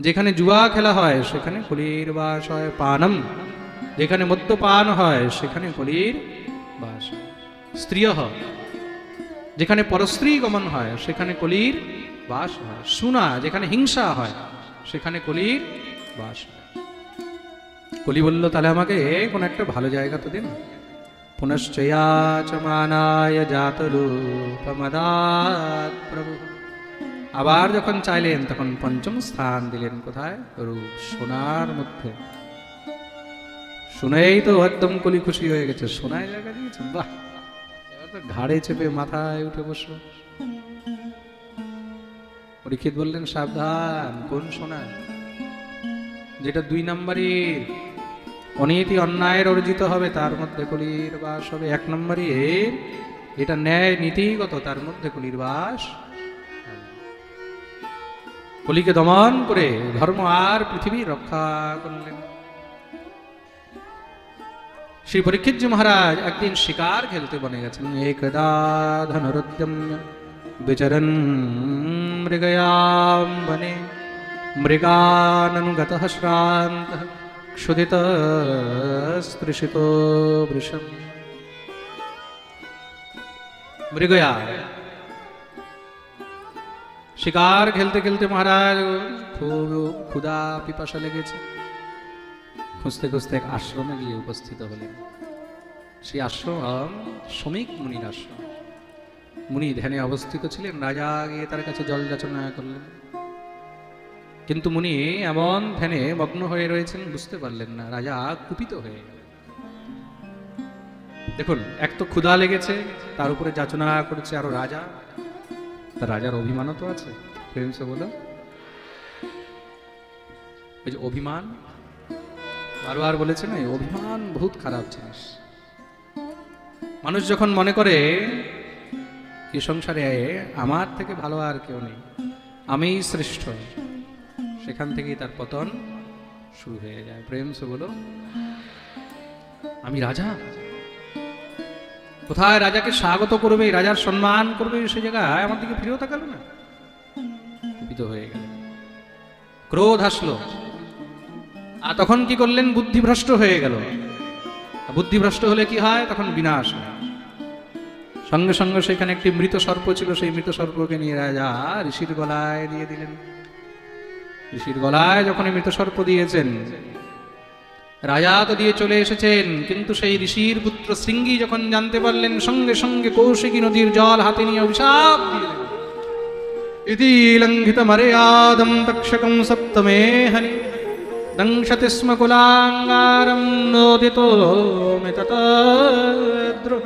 যেখানে জুয়া খেলা হয় সেখানে কলির বাস হয়। পানম, যেখানে মদ্যপান হয় সেখানে কলির বাস হয়। স্ত্রিয়ঃ, যেখানে পরস্ত্রী গমন হয় সেখানে কলির বাস হয়। সুনা, যেখানে হিংসা হয় সেখানে কলির বাস হয়। কলি বলল, তাহলে আমাকে কোন একটা ভালো জায়গা তো দিন। পুনশ্চয়াচমানায় জাতরূপমদাৎ প্রভু। আবার যখন চাইলেন তখন 5ম স্থান দিলেন। কোথায়? রূপ, সোনার মধ্যে। শুনেই তো একদম কলি খুশি হয়ে গেছে, সোনায় জায়গা দিয়েছেন, বাহ, এবার তো ঘাড়ে চেপে মাথায় উঠে বসো। পরীক্ষিত বললেন, সাবধান, কোন সোনা? যেটা 2 নম্বরই অনীতি অন্যায়ের অর্জিত হবে তার মধ্যে কলির বাস হবে। 1 নম্বরই এটা ন্যায় নীতিগত, তার মধ্যে কলির বাস। কলিকে দমন করে ধর্ম আর পৃথিবী রক্ষা করলেন। শ্রী পরীক্ষিতজি মহারাজ একদিন শিকার খেলতে বনে গেছেন। একদা ধনুরুদ্যম্য বিচরন মৃগয়াম বনে মৃগাননুগতঃ শ্রান্তঃ क्षुदित स्पृशित वृषम মৃগয়া। শিকার খেলতে খেলতে মহারাজ খুব ক্ষুধা পিপাসা লেগেছে, খুঁজতে খুঁজতে এক আশ্রমে গিয়ে উপস্থিত হলেন। সেই আশ্রম শ্রমিক মুনির আশ্রম। মুনি ধ্যানে অবস্থিত ছিলেন। রাজা গিয়ে তার কাছে জল যাচনা করলেন, কিন্তু মুনি এমন ধ্যানে মগ্ন হয়ে রয়েছেন বুঝতে পারলেন না। রাজা কুপিত হয়ে গেলেন। দেখুন, এক তো ক্ষুধা লেগেছে, তার উপরে যাচনা করেছে আরো রাজা। তা রাজার অভিমানও তো আছে, প্রেম সে বলো। ওই যে অভিমান, বারবার বলেছে না, অভিমান বহুত খারাপ জিনিস। মানুষ যখন মনে করে এই সংসারে আমার থেকে ভালো আর কেউ নেই, আমিই শ্রেষ্ঠ, সেখান থেকেই তার পতন শুরু হয়ে যায়। প্রেম সে বলো। আমি রাজা, কোথায় রাজাকে স্বাগত করবে, রাজার সম্মান করবে, সে জায়গায় আমার দিকে ফিরেও তাকালো না, কুপিত হয়ে গেল, ক্রোধ আসলো। আর তখন কি করলেন? বুদ্ধিভ্রষ্ট হয়ে গেল। বুদ্ধিভ্রষ্ট হলে কি হয়? তখন বিনাশ হয়। সঙ্গে সঙ্গে সেখানে একটি মৃত সর্প ছিল, সেই মৃত সর্পকে নিয়ে রাজা ঋষির গলায় দিয়ে দিলেন। ঋষির গলায় যখন মৃত সর্প দিয়েছেন, রাজা তো দিয়ে চলে এসেছেন, কিন্তু সেই ঋষির পুত্র শৃঙ্গি যখন জানতে পারলেন, সঙ্গে সঙ্গে কৌশিকী নদীর জল হাতে নিয়ে অভিশাপ দিলেন। ইতি লঙ্ঘিত মর্যাদম তক্ষকম সপ্তমে হনি দংশতি স্ম কুলাঙ্গারম নোদিতো মেততদ্রুহ।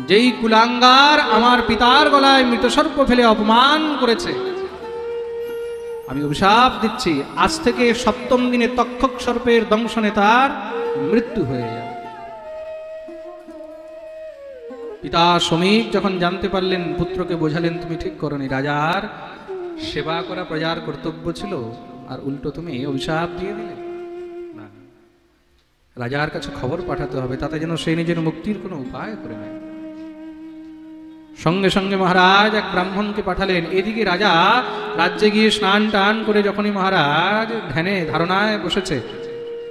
যেই কুলাঙ্গার আমার পিতার গলায় মৃত সর্প ফেলে অপমান করেছে, আমি অভিশাপ দিচ্ছি, আজ থেকে সপ্তম দিনে তক্ষক সর্পের দংশনে তার মৃত্যু হয়ে যাবে। পিতা শ্রমিক যখন জানতে পারলেন, পুত্রকে বোঝালেন, তুমি ঠিক করনি, রাজার সেবা করা প্রজার কর্তব্য ছিল, আর উল্টো তুমি অভিশাপ দিয়ে দিলে। না, রাজার কাছে খবর পাঠাতে হবে, তাতে যেন সে নিজের মুক্তির কোনো উপায় করে নেয়। সঙ্গে সঙ্গে মহারাজ এক ব্রাহ্মণকে পাঠালেন। এদিকে রাজা রাজ্যে গিয়ে স্নান টান করে যখনই মহারাজ ধ্যানে ধারণায় বসেছে,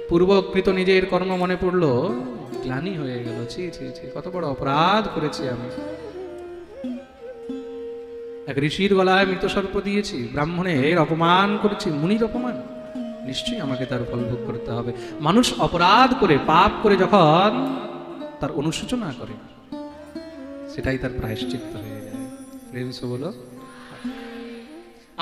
পূর্বকৃত নিজের কর্ম মনে পড়ল, গ্লানি হয়ে গেল। ছি ছি ছি, কত বড় অপরাধ করেছি আমি। এক ঋষির গলায় মৃত সর্প দিয়েছি, ব্রাহ্মণের অপমান করেছি, মুনির অপমান, নিশ্চয়ই আমাকে তার ফল ভোগ করতে হবে। মানুষ অপরাধ করে, পাপ করে যখন তার অনুশোচনা করে, সেটাই তার প্রায়শ্চিত্ত হয়ে যায়। প্রেমস বলো,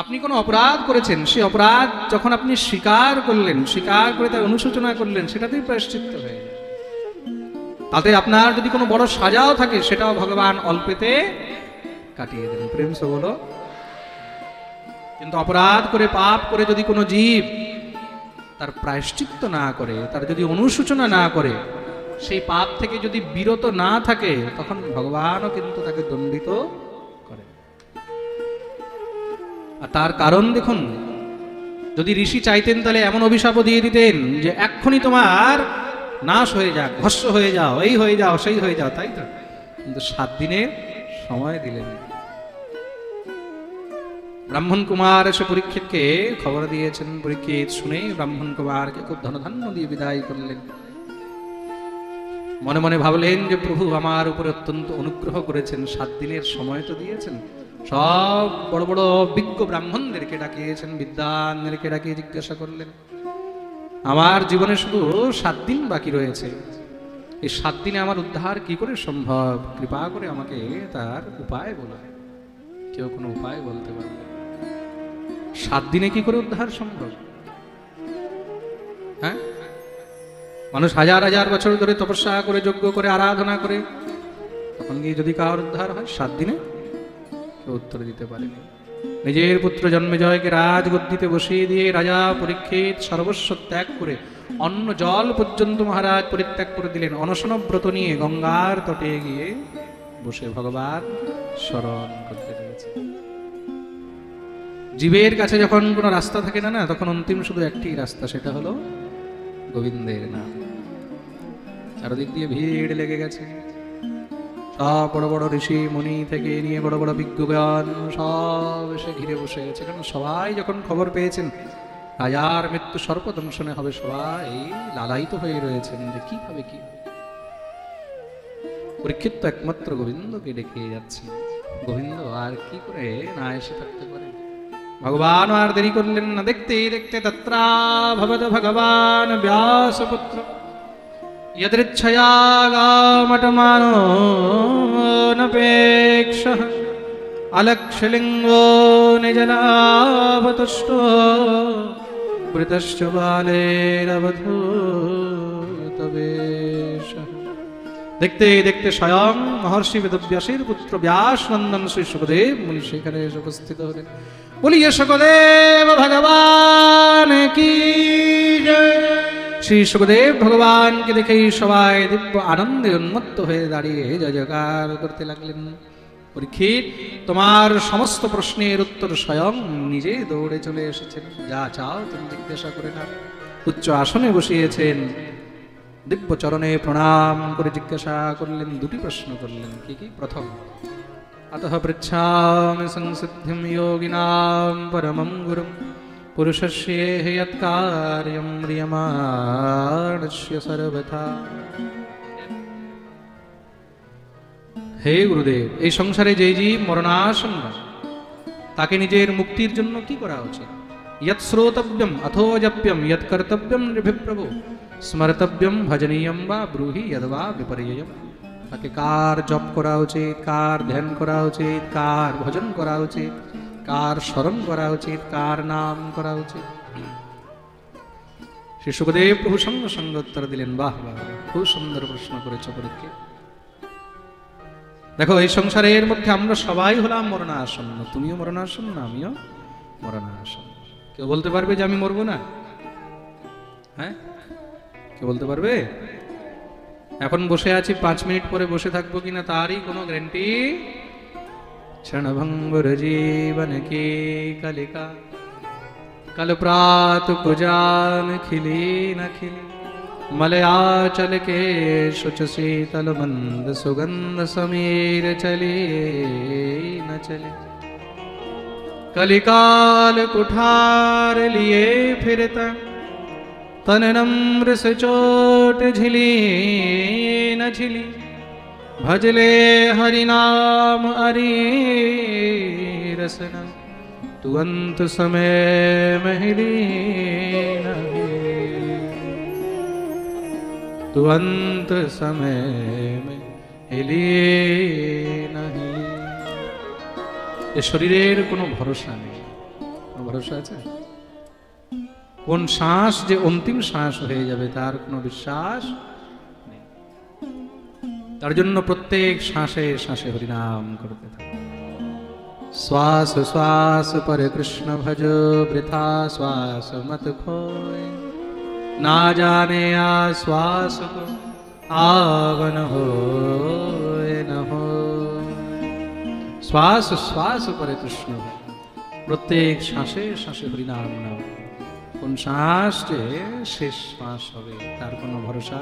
আপনি কোনো অপরাধ করেছেন, সেই অপরাধ যখন আপনি স্বীকার করলেন, স্বীকার করে তার অনুশোচনা করলেন, সেটাতেই প্রায়শ্চিত্ত হয়ে যায়। তাতে আপনার যদি কোনো বড় সাজাও থাকে, সেটাও ভগবান অল্পেতে কাটিয়ে দেন। প্রেমস বলো। কিন্তু অপরাধ করে, পাপ করে যদি কোনো জীব তার প্রায়শ্চিত্ত না করে, তার যদি অনুশোচনা না করে, সেই পাপ থেকে যদি বিরত না থাকে, তখন ভগবানও কিন্তু তাকে দণ্ডিত করে। আর তার কারণ দেখুন, যদি ঋষি চাইতেন তাহলে এমন অভিশাপও দিয়ে দিতেন যে এক্ষুনি তোমার নাশ হয়ে যাক, ভস্ম হয়ে যাও, এই হয়ে যাও, সেই হয়ে যাও, তাই তো। কিন্তু 7 দিনের সময় দিলেন। ব্রাহ্মণ কুমার এসে পরীক্ষিতকে খবর দিয়েছেন। পরীক্ষিত শুনে ব্রাহ্মণ কুমারকে খুব ধনধান্য দিয়ে বিদায় করলেন। মনে মনে ভাবলেন যে প্রভু আমার উপরে অত্যন্ত অনুগ্রহ করেছেন, 7 দিনের সময় তো দিয়েছেন। সব বড় বড় বিজ্ঞ ব্রাহ্মণদেরকে ডাকিয়েছেন, বিদ্বানদেরকে ডাকিয়ে জিজ্ঞাসা করলেন, আমার জীবনে শুধু 7 দিন বাকি রয়েছে, এই 7 দিনে আমার উদ্ধার কি করে সম্ভব? কৃপা করে আমাকে তার উপায় বলো। কেউ কোনো উপায় বলতে পারবে? 7 দিনে কি করে উদ্ধার সম্ভব? হ্যাঁ, মানুষ হাজার হাজার বছর ধরে তপস্যা করে, যজ্ঞ করে, আরাধনা করে, তখন গিয়ে যদি কার উদ্ধার হয়? 7 দিনে কেউ উত্তর দিতে পারেনি। নিজের পুত্র জন্মেজয়কে রাজগদ্দিতে বসিয়ে দিয়ে রাজা পরীক্ষিত সর্বস্ব ত্যাগ করে, অন্ন জল পর্যন্ত মহারাজ পরিত্যাগ করে দিলেন। অনশন ব্রত নিয়ে গঙ্গার তটে গিয়ে বসে ভগবান স্মরণ করতে রয়েছে। জীবের কাছে যখন কোনো রাস্তা থাকে না, তখন অন্তিম শুধু একটি রাস্তা, সেটা হলো গোবিন্দের নাম। চারদিক দিয়ে ভিড় লেগে গেছে। সব বড় বড় ঋষি মুনি থেকে নিয়ে বড় বড় বিজ্ঞগণ সব এসে ঘিরে বসে গেছে। কারণ সবাই যখন খবর পেয়েছেন রাজার মৃত্যু সর্পদংশনে হবে, সবাই লালায়িত হয়ে রয়েছেন যে কিভাবে কি হবে। পরীক্ষিত তো একমাত্র গোবিন্দকে ডেকে যাচ্ছেন। গোবিন্দ আর কি করে না এসে থাকতে পারে? ভগবান আর দেরি করলেন না। দেখতে দেখতে তত্রা ভবদ ভগবান ব্যাসপুত্র यदृच्छया गामटमानो नपेक्षः अलक्षलिङ्गो निजलाभतुष्टो वृतश्च बालेरवधूतवेषः। দেখতে দেখতে স্বয়ং মহর্ষি বেদব্যাসের পুত্র ব্যাস নন্দন শ্রী সুখদেব মুনি সেখানে এসে উপস্থিত হলেন। বলিয়ে সুখদেব ভগবান কি জয়। শ্রী সুখদেব ভগবানকে দেখেই সবাই দিব্য আনন্দে উন্মত্ত হয়ে দাঁড়িয়ে জয় জয়কার করতে লাগলেন। পরীক্ষিত, তোমার সমস্ত প্রশ্নের উত্তর স্বয়ং নিজে দৌড়ে চলে এসেছেন। যা চাও তুমি জিজ্ঞাসা করে না। উচ্চ আসনে বসিয়েছেন, দিব্য চরণে প্রণাম করে জিজ্ঞাসা করলেন, দুটি প্রশ্ন করলেন। কি কি? প্রথম, अतः पृच्छामि संसिद्धिं योगिनां परमं गुरुं पुरुषस्येह यत्कार्यं म्रियमाणस्य सर्वथा। হে গুরুদেব, এই সংসারে যে জীব মরণাসন্ন তাকে নিজের মুক্তির জন্য কি করা উচিত? यत् श्रोतव्यम् अथो जप्यम् यत् कर्तव्यम् नृभिप्रभो स्मर्तव्यम् भजनीयं वा ब्रूहि यद्वा विपर्ययम्। তাকে কার জপ করা উচিত, কার ধ্যান করা উচিত, কার ভজন করা উচিত, কার স্মরণ করা উচিত, কার নাম করা উচিত? শ্রী সুখদেব প্রভু সঙ্গে সঙ্গে উত্তর দিলেন, বাহ বাহ, খুব সুন্দর প্রশ্ন করেছ পরীক্ষিত। দেখো, এই সংসারের মধ্যে আমরা সবাই হলাম মরণাসন্ন। তুমিও মরণাসন্ন, আমিও মরণাসন্ন। কেউ বলতে পারবে যে আমি মরবো না? হ্যাঁ, কেউ বলতে পারবে? এখন বসে আছি, 5 মিনিট পরে বসে থাকবো কিনা তারই কোনো গ্যারান্টি? क्षणभंगुर जीवन की कलिका कल प्रात कुजान खिली न खिली मलयाचल के शुच शीतल मंद सुगंध समीर चली न चली। कलिकाल कुठार लिए फिरता तन नम्र से चोट झिली न झिली भजले हरि नाम अरि रसना तू अंत समय महिली नहीं, तू अंत समय में हिली नहीं। ये शरीरेर कोनो भरोसा नहीं। कोनो भरोसा আছে? কোন শ্বাস যে অন্তিম শ্বাস হয়ে যাবে তার কোনো বিশ্বাস নেই। তার জন্য প্রত্যেক শ্বাসে শ্বাসে হরিনাম করতে থাকো। শ্বাস শ্বাস पर कृष्ण भज वृथा श्वास मत खोए ना जाने आश्वास को आवन हो न हो। श्वास श्वास पर कृष्ण भज, প্রত্যেক শ্বাসে শ্বাসে হরিনাম নাও। কোন শ্বাস যে শেষ শ্বাস হবে তার কোনো ভরসা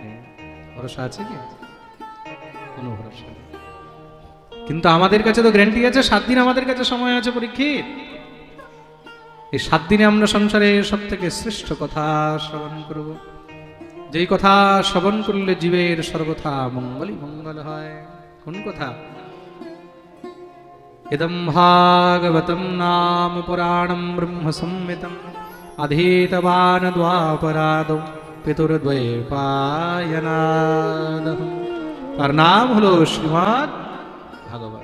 নেই। ভরসা আছে কি? কোনো ভরসা নেই। কিন্তু আমাদের কাছে তো গ্যারান্টি আছে, 7 দিন আমাদের কাছে সময় আছে পরীক্ষিত। এই 7 দিনে আমরা সংসারে সব থেকে শ্রেষ্ঠ কথা শ্রবণ করব, যেই কথা শ্রবণ করলে জীবের সর্বথা মঙ্গলই মঙ্গল হয়। কোন কথা? इदं भागवतं नाम पुराणं ब्रह्म संहितं अधीतवान् द्वापरादौ पितुर्द्वैपायनादः। তার নাম হলো শ্রীমদ ভাগবত।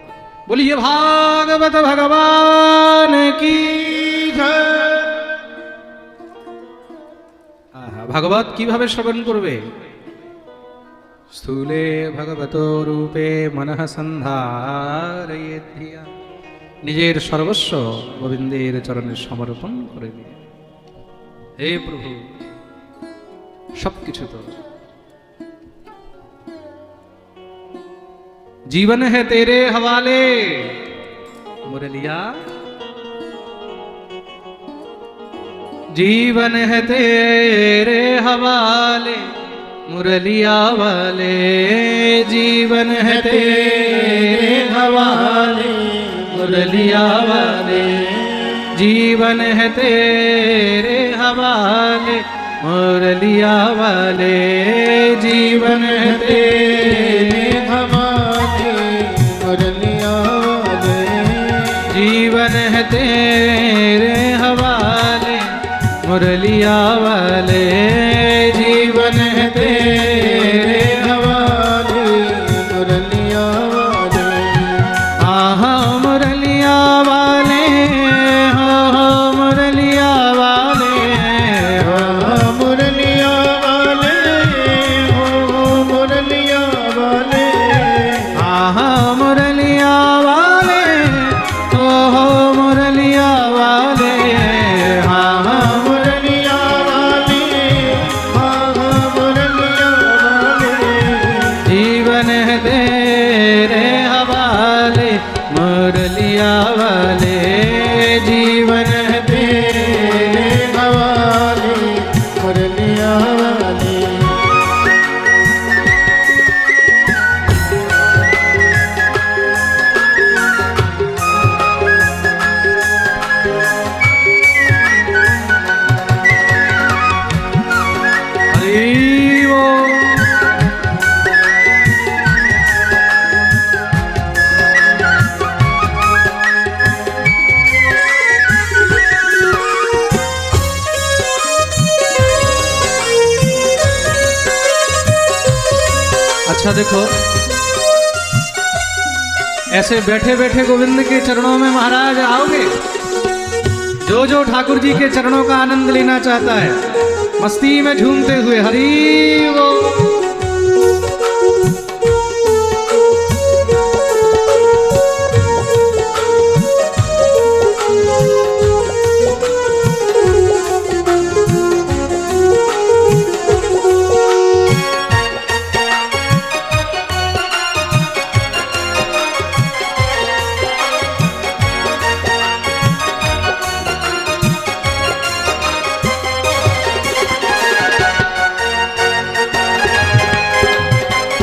বলিয়ে ভাগবত ভগবান কি জয়। ভাগবত কিভাবে শ্রবণ করবে? স্থূলে ভগবত রূপে মনঃ সন্ধারয়েৎ ধিয়া, নিজের সর্বস্ব গোবিন্দের চরণে সমর্পণ করে দিয়ে, হে প্রভু সবকিছু তো जीवन है तेरे हवाले मुरलिया, जीवन है तेरे हवाले मुरलिया वाले, जीवन है तेरे हवाले मुरलिया वाले, जीवन है तेरे हवाले मुरलिया वाले, जीवन है तेरे हवाले मुरलिया वाले, जीवन है तेरे हवाले मुरलिया वाले, जीवन है तेरे हवाले मुरलिया वाले। आहा मुरलिया वाले, हो मुरलिया वाले, मुरलिया वाले, हो मुरलिया वाले, आहा मुरलिया वाले, हो मुरलिया वाले, आहा मुरलिया वाले, मुरलिया वाले, जीवन है तेरे हवाले मुरलिया वाले, जीवन है तेरे हवाले मुरलिया वाले। हरि बोल। अच्छा देखो, ऐसे बैठे बैठे गोविंद के चरणों में महाराज आओगे। जो ठाकुर जी के चरणों का आनंद लेना चाहता है मस्ती में झूमते हुए हरि बोल।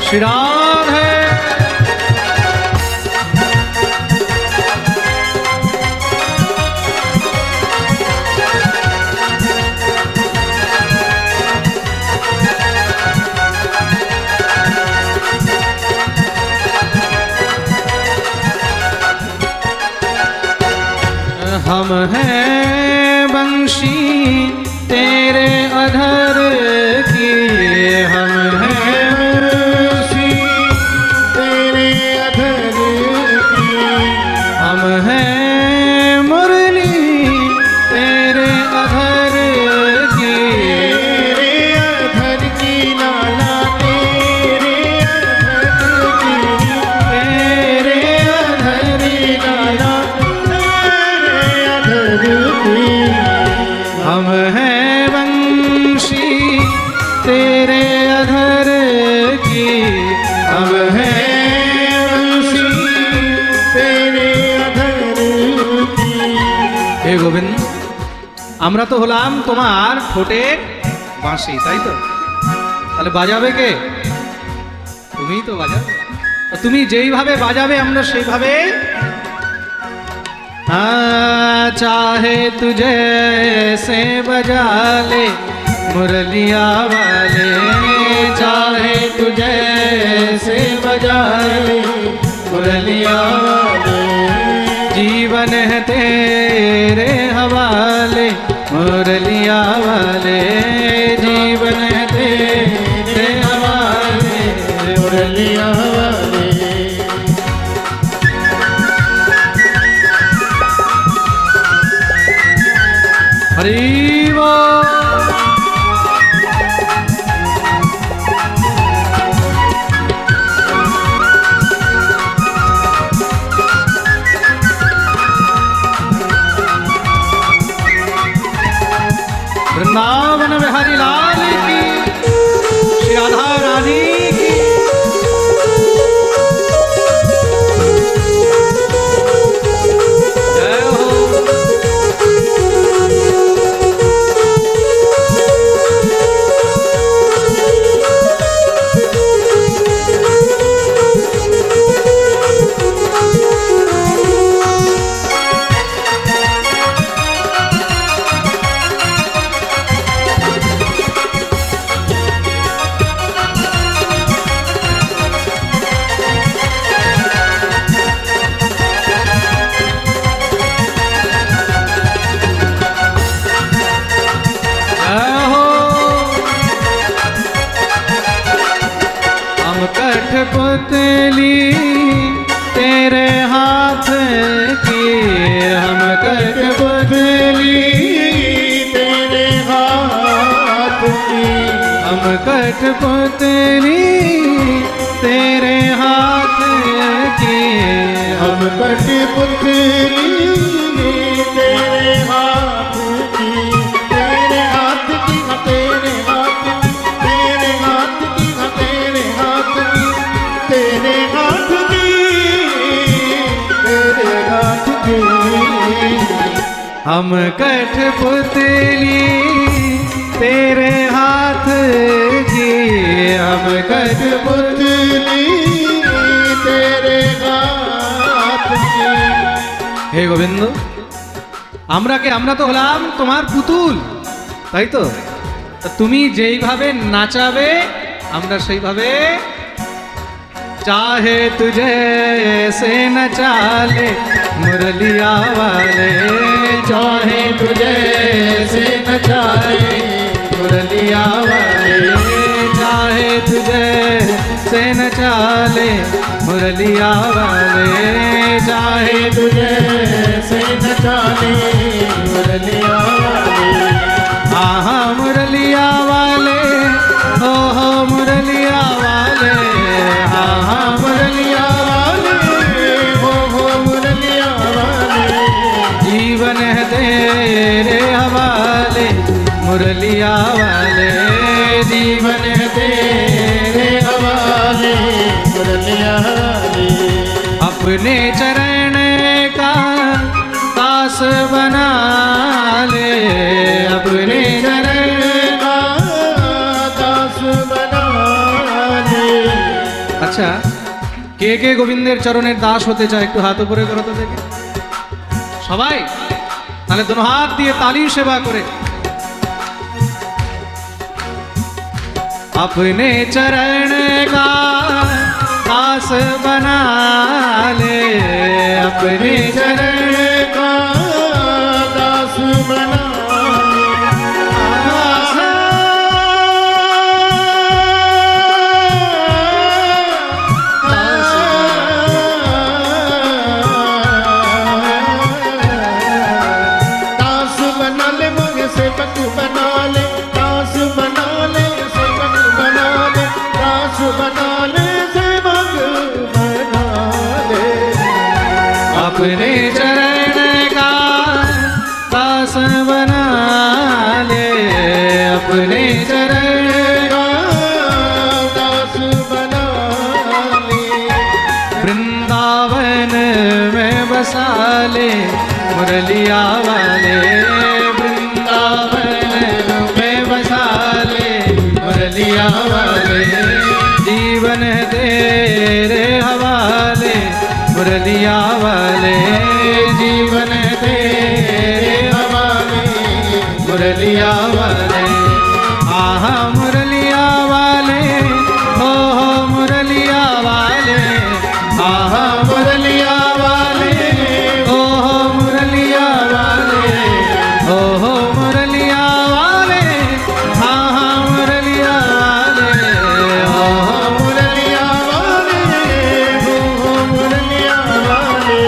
श्री राम है। हम हैं बंशी तेरे अधर की, हम हैं बंशी तेरे अधर की, हम हैं मुरली तेरे अधर की, तेरे अधर की लाला, तेरे अधर की, तेरे अधर की लाला, तेरे अधर की। हम हैं बंशी तेरे अधर की, हम हैं बंशी तेरे अधर की। हे गोविंद, আমরা তো হলাম তোমার ঠোঁটের বাঁশি, তাই তো? তাহলে বাজাবে কে? তুমিই তো বাজাবে। তো তুমি যেইভাবে বাজাবে আমরা সেইভাবে। चाहे तुझे से बजा ले मुरलिया वाले, चाहे तुझे से बजा ले मुरलिया वाले, जीवन है तेरे हवाले मुरलिया वाले, जीवन है तेरे हवाले मुरलिया वाले। हरि बोल। वृंदावन बिहारी लाल की, श्री राधा रानी की। जय हो। हम कठपुतली तेरे हाथ की, हम कठपुतली तेरे हाथ की, तेरे हाथ की, तेरे हाथ की, तेरे हाथ की, तेरे हाथ की, तेरे हाथ की, तेरे हाथ की। हम कठपुतली तेरे हाथ की, हम कठपुतली तेरे हाथ की। হে গোবিন্দ, আমরা তো হলাম তোমার পুতুল, তাই তো? তা তুমি যেইভাবে নাচাবে আমরা সেইভাবে, चाहे तुझे ऐसे नचा ले मुरलिया वाले, चाहे तुझे ऐसे नचा ले मुरलिया वाले, चाहे तुझे से नचा ले मुरलिया वाले, चाहे तुझे ऐसे नचा ले मुरलिया वाले। आहा मुरलिया वाले, हो मुरलिया वाले, आहा मुरलिया वाले, हो मुरलिया वाले। जीवन है तेरे हवाले मुरलिया वाले, जीवन है तेरे हवाले मुरलिया वाले। अपने चरण का दास बना ले, अपने चरण का दास बना ले। আচ্ছা, কে কে গোবিন্দের চরণের দাস হতে চায় একটু হাত উপরে করো তো দেখে সবাই, তাহলে দুনো হাত দিয়ে তালি সেবা করে। अपने चरण का दास बना ले, अपने चरण का दास बना अपने चरण का दास बना ले, अपने चरण का दास बना ले। वृंदावन में बसा ले मुरलिया वाले, वृंदावन में बसा ले मुरलिया वाले, जीवन तेरे हवाले मुरलिया वाले, जीवन तेरे हवाले मुरलिया वाले। आहा मुरलिया वाले, हो मुरलिया वाले, आहा मुरलिया वाले, हो मुरलिया वाले, हो मुरलिया वाले, आहा मुरलिया वाले, हो मुरलिया वाले,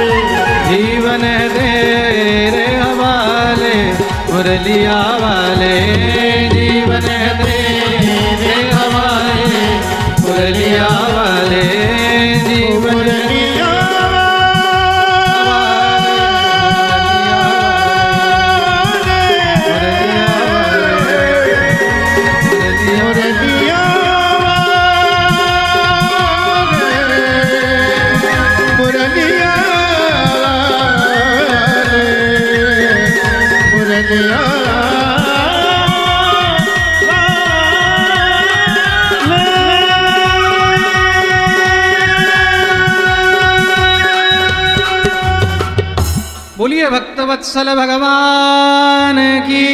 जीवन तेरे हवाले मुरलिया वाले, जीवन तेरे हवाले मुरलिया वाले, जीवन मुरलिया बोलिए भक्तवत्सल भगवान की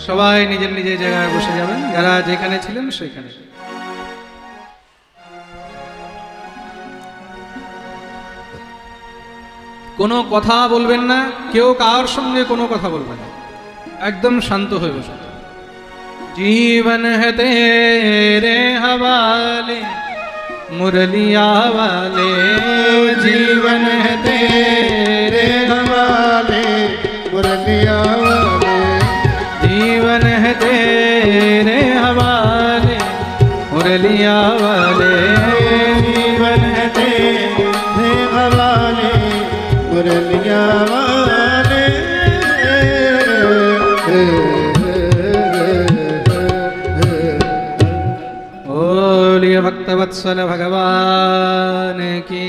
সবাই নিজের নিজের জায়গায় বসে যাবেন, যারা যেখানে ছিলেন সেখানে। কোনো কথা বলবেন না, কেউ কার সঙ্গে কোনো কথা বলবেন না, একদম শান্ত হয়ে বসে। जीवन है तेरे हवाले मुरलिया वाले, जीवन है तेरे हवाले मुरलिया वाले, जीवन है तेरे वत्सल भगवान की।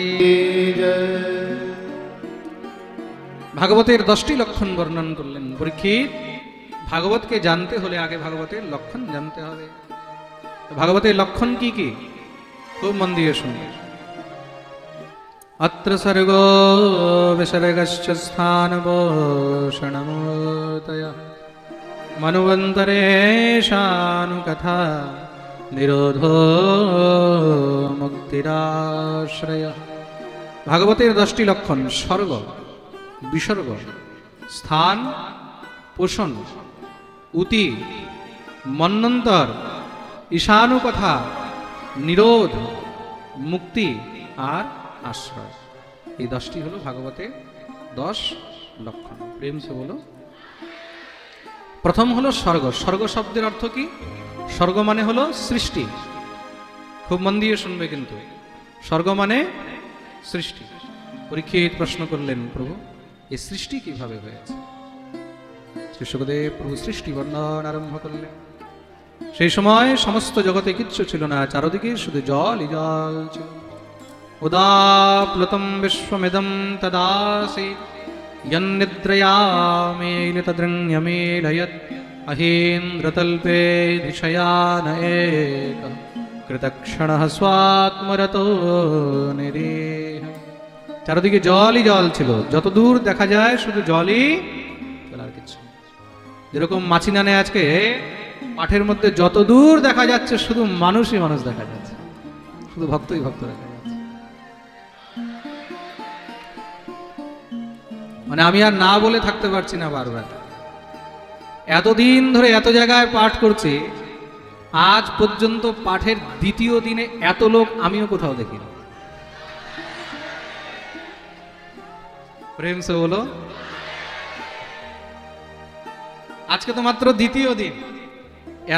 ভাগবতের 10টি লক্ষণ বর্ণন করলেন পরীক্ষিত। ভাগবতকে জানতে হলে আগে ভাগবতের লক্ষণ জানতে হবে। ভাগবতের লক্ষণ কি কি খুব মন দিয়ে শুনবে। अत्र सर्गो विसर्गश्च स्थानभूषणमूर्तयः मनुवन्तरेशानुकथा निरोधो मुक्तिराश्रयः। ভাগবতের 10টি লক্ষণ স্বর্গ, বিসর্গ, স্থান, পোষণ, উতি, মন্বন্তর, ঈশানুকথা, নিরোধ, মুক্তি আর আশ্রয়। এই 10টি হলো ভাগবতে 10 লক্ষণ। প্রেম সে বলো। প্রথম হলো স্বর্গ। স্বর্গ শব্দের অর্থ কি? স্বর্গ মানে হলো সৃষ্টি। খুব মন দিয়ে শুনবে কিন্তু। স্বর্গ মানে সৃষ্টি। পরীক্ষিত প্রশ্ন করলেন, প্রভু এই সৃষ্টি কিভাবে হয়েছে? শ্রী শুকদেব প্রভু সৃষ্টি বর্ণন আরম্ভ করলেন। সেই সময় সমস্ত জগতে কিচ্ছু ছিল না, চারদিকে শুধু জলই জল ছিল। উদাপ্লুতম বিশ্বমিদম তদাসীৎ यन्निद्रयामेलितदृङ्यमेलयत् अहेन्द्रतल्पे धिषयान एकः कृतक्षणः स्वात्मरतो निरीह। চারদিকে জলই জল ছিল, যত দূর দেখা যায় শুধু জলই জল, আর কিছু। যেরকম মাছিনানে আজকে মাঠের মধ্যে যত দূর দেখা যাচ্ছে শুধু মানুষই মানুষ দেখা যাচ্ছে, শুধু ভক্তই ভক্ত দেখা যাচ্ছে। মানে আমি আর না বলে থাকতে পারছি না বারবার। এতদিন ধরে এত জায়গায় পাঠ করছি, আজ পর্যন্ত পাঠের দ্বিতীয় দিনে এত লোক আমিও কোথাও দেখিনি। প্রেম সে বলো। আজকে তো মাত্র দ্বিতীয় দিন,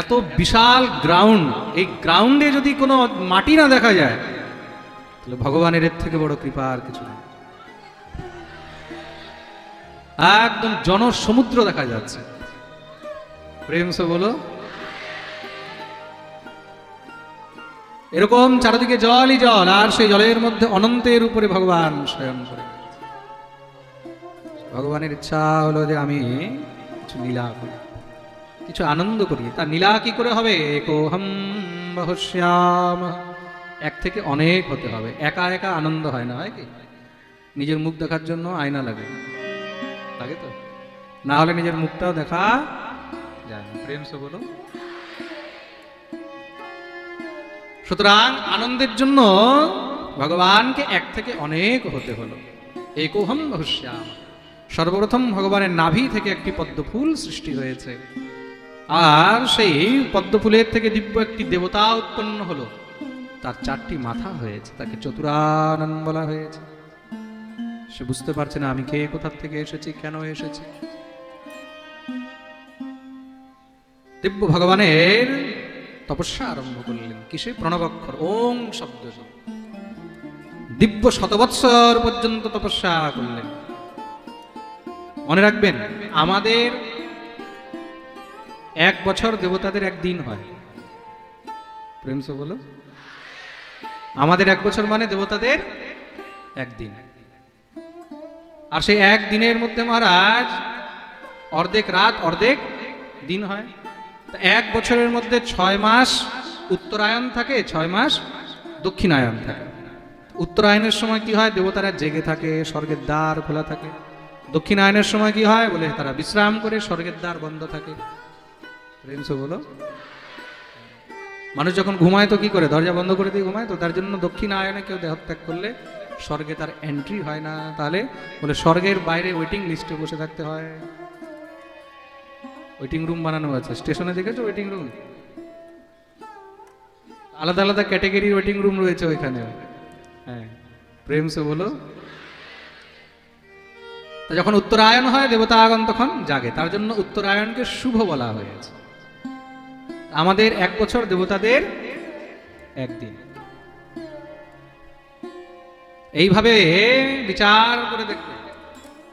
এত বিশাল গ্রাউন্ড, এই গ্রাউন্ডে যদি কোনো মাটি না দেখা যায় তাহলে ভগবানের এর থেকে বড় কৃপা আর কিছু নেই। একদম জনসমুদ্র দেখা যাচ্ছে। প্রেম সে বলো। এরকম চারদিকে জলই জল, আর সেই জলের মধ্যে অনন্তের উপরে ভগবান শয়ন করে। ভগবানের ইচ্ছা হলো যে আমি কিছু লীলা করি, কিছু আনন্দ করি। তার লীলা কি করে হবে? একোহম বহুশ্যাম, এক থেকে অনেক হতে হবে। একা একা আনন্দ হয় না, হয় কি? নিজের মুখ দেখার জন্য আয়না লাগে, লাগে তো, না হলে নিজের মুখটাও দেখা যায় না। প্রেম সে বলো। সুতরাং আনন্দের জন্য ভগবানকে এক থেকে অনেক হতে হলো। একোহম বহুশ্যাম। সর্বপ্রথম ভগবানের নাভি থেকে একটি পদ্মফুল সৃষ্টি হয়েছে, আর সেই পদ্মফুলের থেকে দিব্য একটি দেবতা উৎপন্ন হলো। তার 4টি মাথা হয়েছে, তাকে চতুরানন বলা হয়েছে। সে বুঝতে পারছে না আমি কে, কোথা থেকে এসেছি, কেন এসেছি। দিব্য ভগবানের তপস্যা আরম্ভ করলেন। কিসে? প্রণবাক্ষর ওং শব্দ। দিব্য শতবৎসর পর্যন্ত তপস্যা করলেন। মনে রাখবেন, আমাদের 1 বছর দেবতাদের একদিন হয়। প্রেম সে বলো। আমাদের 1 বছর মানে দেবতাদের একদিন। আর সেই একদিনের মধ্যে মহারাজ অর্ধেক রাত অর্ধেক দিন হয়। 1 বছরের মধ্যে 6 মাস উত্তরায়ণ থাকে, 6 মাস দক্ষিণায়ন থাকে। উত্তরায়ণের সময় কি হয়? দেবতারা জেগে থাকে, স্বর্গের দ্বার খোলা থাকে। দক্ষিণায়নের সময় কি হয়? বলে তারা বিশ্রাম করে, স্বর্গের দ্বার বন্ধ থাকে। প্রেম সে বলো। মানুষ যখন ঘুমায় তো কি করে? দরজা বন্ধ করে দিয়ে ঘুমায় তো। তার জন্য দক্ষিণায়নে কেউ দেহত্যাগ করলে স্বর্গে তার এন্ট্রি হয় না। তাহলে বলে স্বর্গের বাইরে ওয়েটিং লিস্টে বসে থাকতে হয়। ওয়েটিং রুম বানানো আছে স্টেশনে, দেখেছো ওয়েটিং রুম? আলাদা আলাদা ক্যাটাগরির ওয়েটিং রুম রয়েছে ওইখানে। হ্যাঁ, প্রেম সে বলো। যখন উত্তরায়ণ হয় দেবতাগণ তখন জাগে, তার জন্য উত্তরায়ণকে শুভ বলা হয়েছে। আমাদের 1 বছর, দেবতাদের একদিন। এইভাবে বিচার করে দেখবে।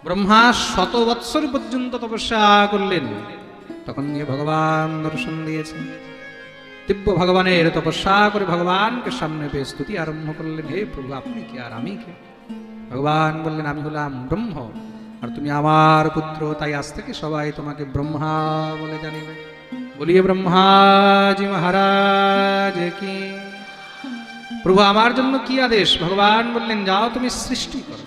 ব্রহ্মা 100 বৎসর পর্যন্ত তপস্যা করলেন, তখন গিয়ে ভগবান দর্শন দিয়েছেন। দিব্য ভগবানের তপস্যা করে ভগবানকে সামনে পেয়ে স্তুতি আরম্ভ করলেন, হে প্রভু আপনি কে আর আমি কে? ভগবান বললেন, আমি হলাম ব্রহ্ম, আর তুমি আমার পুত্র, তাই আজ থেকে সবাই তোমাকে ব্রহ্মা বলে জানিবে। বলিয়ে ব্রহ্মাজি মহারাজ কি। প্রভু আমার জন্য কি আদেশ? ভগবান বললেন, যাও তুমি সৃষ্টি করো।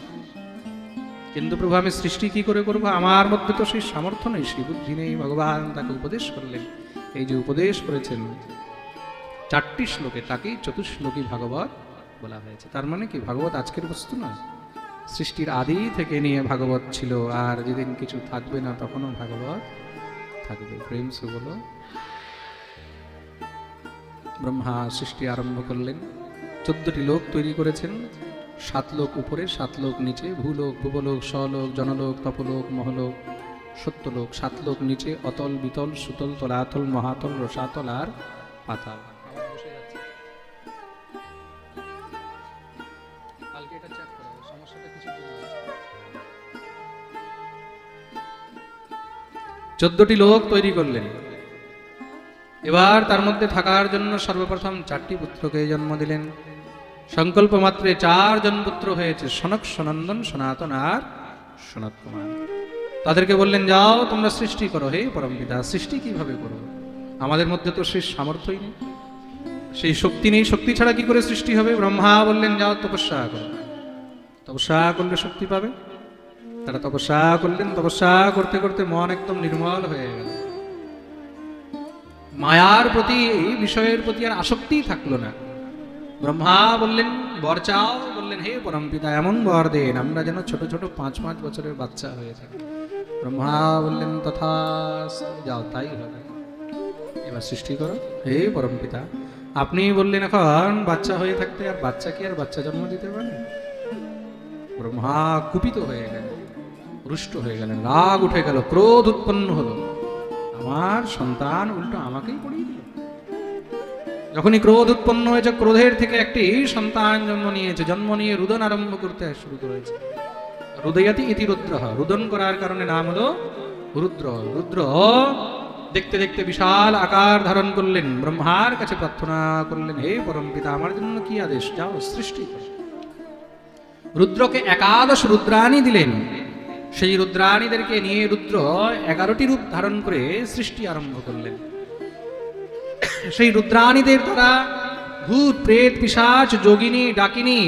কিন্তু প্রভু আমি সৃষ্টি কি করে করবো? আমার মধ্যে তো সেই সামর্থ্য নেই, সেই বুদ্ধি নেই। ভগবান তাকে উপদেশ করলেন। এই যে উপদেশ করেছেন 4টি শ্লোকে, তাকেই চতুশ্লোকী ভাগবত বলা হয়েছে। তার মানে কি, ভাগবত আজকের বস্তু নয়, সৃষ্টির আদি থেকে নিয়ে ভাগবত ছিল, আর যেদিন কিছু থাকবে না তখনও ভাগবত থাকবে। প্রেম সে বলো। ব্রহ্মা সৃষ্টি আরম্ভ করলেন, 14টি লোক তৈরি করেছেন, 7 লোক উপরে, 7 লোক নিচে, ভূলোক, ভুবলোক, স্বলোক, জনলোক, তপলোক, মহলোক, সত্যলোক। 7 লোক নিচে, অতল, বিতল, সুতল, তলাতল, মহাতল, রসাতল আর পাতাল। 14টি লোক তৈরি করলেন। এবার তার মধ্যে থাকার জন্য সর্বপ্রথম 4টি পুত্রকে জন্ম দিলেন। সংকল্প মাত্রে 4 জন পুত্র হয়েছে, সনক, সনন্দন, সনাতন আর সনত কুমার। তাদেরকে বললেন, যাও তোমরা সৃষ্টি করো হে পরমপিতা। সৃষ্টি কিভাবে করো? আমাদের মধ্যে তো সেই সামর্থ্যই নেই, সেই শক্তি নেই। শক্তি ছাড়া কি করে সৃষ্টি হবে? ব্রহ্মা বললেন, যাও তপস্যা করো। তপস্যা করলে শক্তি পাবে। তারা তপস্যা করলেন। তপস্যা করতে করতে মন একদম নির্মল হয়ে গেল, মায়ার প্রতি, এই বিষয়ের প্রতি আর আসক্তি থাকলো না। ব্রহ্মা বললেন, বর চাও। বললেন, হে পরমপিতা এমন বর দেন আমরা যেন ছোট ছোট 5-5 বছরের বাচ্চা হয়ে থাকে। ব্রহ্মা বললেন, তথা, যাও তাই হবে। এবার সৃষ্টি করো হে পরমপিতা। আপনি বললেন এখন বাচ্চা হয়ে থাকতে, আর বাচ্চা কি আর বাচ্চা জন্ম দিতে পারে? ব্রহ্মা কুপিত হয়ে গেল, রুষ্ট হয়ে গেলেন, রাগ উঠে গেল, ক্রোধ উৎপন্ন হলো। আমার সন্তান উল্টো আমাকেই পড়িয়ে দিল। যখনই ক্রোধ উৎপন্ন হয়েছে, ক্রোধের থেকে একটি সন্তান জন্ম নিয়েছে। জন্ম নিয়ে রুদন আরম্ভ করতে শুরু করেছে। রুদয়াতি ইতি রুদ্র, রুদন করার কারণে নাম হলো রুদ্র। রুদ্র দেখতে দেখতে বিশাল আকার ধারণ করলেন। ব্রহ্মার কাছে প্রার্থনা করলেন, হে পরমপিতা আমার জন্য কি আদেশ? যাও সৃষ্টি করো। রুদ্রকে 11 রুদ্রাণী দিলেন। সেই রুদ্রাণীদেরকে নিয়ে রুদ্র 11টি রূপ ধারণ করে সৃষ্টি আরম্ভ করলেন। সেই রুদ্রাণীদের দ্বারা ভূত, প্রেত, পিশাচ, যোগিনী, ডাকিনী,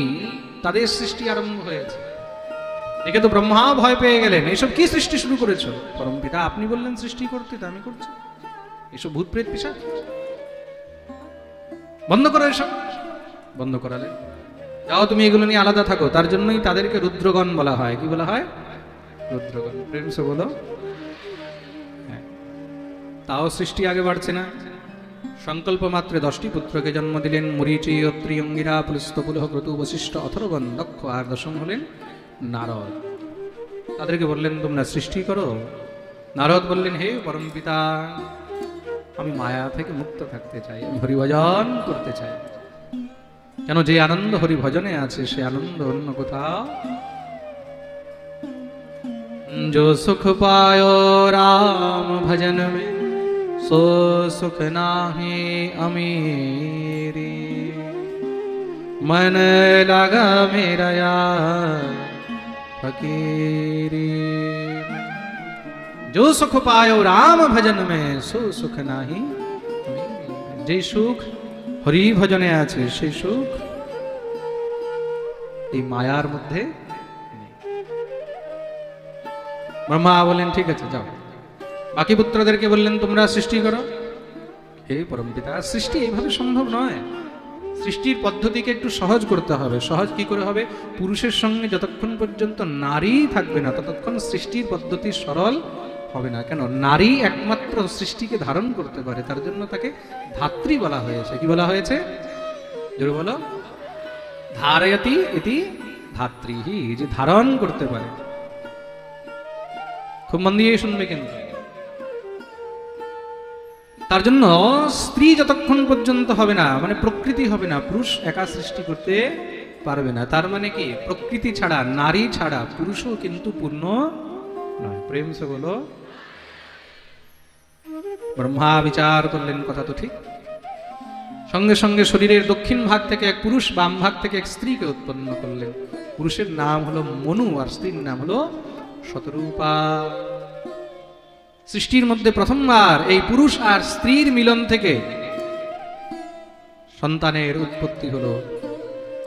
তাদের সৃষ্টি আরম্ভ হয়েছে। একে তো ব্রহ্মা ভয় পেয়ে গেলেন, এসব কি সৃষ্টি শুরু করেছো? পরমপিতা আপনি বললেন সৃষ্টি করতে, তা আমি করছি। এসব ভূত, প্রেত, পিশাচ বন্ধ করো, এসব বন্ধ করালেন। যাও তুমি এগুলো নিয়ে আলাদা থাকো। তার জন্যই তাদেরকে রুদ্রগণ বলা হয়। কি বলা হয়? রুদ্রগণ। প্রেম সে বলো। হ্যাঁ, তাও সৃষ্টি আগে বাড়ছে না। সংকল্প মাত্রে 10টি পুত্রকে জন্ম দিলেন। মরীচি, অত্রি, অঙ্গিরা, পুলস্ত, পুলহ, ক্রতু, বশিষ্ঠ, অথর্বণ, দক্ষ আর 10ম হলেন নারদ। তাদেরকে বললেন তোমরা সৃষ্টি করো। নারদ বললেন, হে পরমপিতা আমি মায়া থেকে মুক্ত থাকতে চাই, আমি হরিভজন করতে চাই। কেন যে আনন্দ হরি ভজনে আছে সে আনন্দ অন্য কোথাও। जो सुख पायो राम भजन में सो सुख नाही अमीरी मन लगा मेरा यार फकीरी। जो सुख पायो राम भजन में सो सुख नाही अमीरी। जे सुख হরি ভজনে আছে সেই সুখ এই মায়ার মধ্যে নেই। ব্রহ্মা বলেন, ঠিক আছে যাও। বাকি পুত্রদেরকে বললেন তোমরা সৃষ্টি করো। হে পরমপিতা সৃষ্টি এইভাবে সম্ভব নয়। সৃষ্টির পদ্ধতিকে একটু সহজ করতে হবে। সহজ কি করে হবে? পুরুষের সঙ্গে যতক্ষণ পর্যন্ত নারী থাকবে না ততক্ষণ সৃষ্টির পদ্ধতি সরল হবে না। কেন? নারী একমাত্র সৃষ্টিকে ধারণ করতে পারে, তার জন্য তাকে ধাত্রী বলা হয়েছে। কি বলা হয়েছে? জোরে বলো। ধারয়তি ইতি ধাত্রীহি, যে ধারণ করতে পারে। খুব মন দিয়ে শুনবে কিন্তু। তার জন্য স্ত্রী যতক্ষণ পর্যন্ত হবে না, মানে প্রকৃতি হবে না, পুরুষ একা সৃষ্টি করতে পারবে না। তার মানে কি? প্রকৃতি ছাড়া, নারী ছাড়া পুরুষও কিন্তু পূর্ণ নয়। প্রেম সে বলো। ব্রহ্মা বিচার করলেন কথা তো ঠিক, সঙ্গে সঙ্গে শরীরের দক্ষিণ ভাগ থেকে এক পুরুষ, বাম ভাগ থেকে এক স্ত্রীকে উৎপন্ন করলেন। পুরুষের নাম হলো মনু আর স্ত্রীর নাম হলো শতরূপা। সৃষ্টির মধ্যে প্রথমবার এই পুরুষ আর স্ত্রীর মিলন থেকে সন্তানের উৎপত্তি হলো।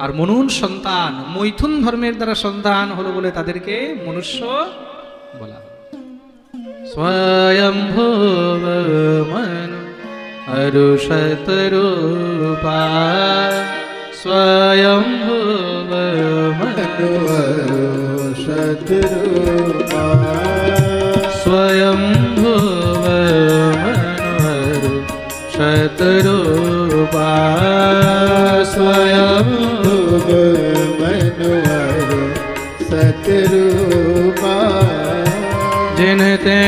আর মনুর সন্তান মৈথুন ধর্মের দ্বারা সন্তান হলো বলে তাদেরকে মনুষ্য বলা হয়। স্বয়ম্ভুব মনু অরুষতরূপা, স্বয়ম্ভুব মনু অরুষতরূপা, স্বয়ম্ভুব মনু অরুষতরূপা, स्वयंभुव मनु अरुषतरूपा। जिनते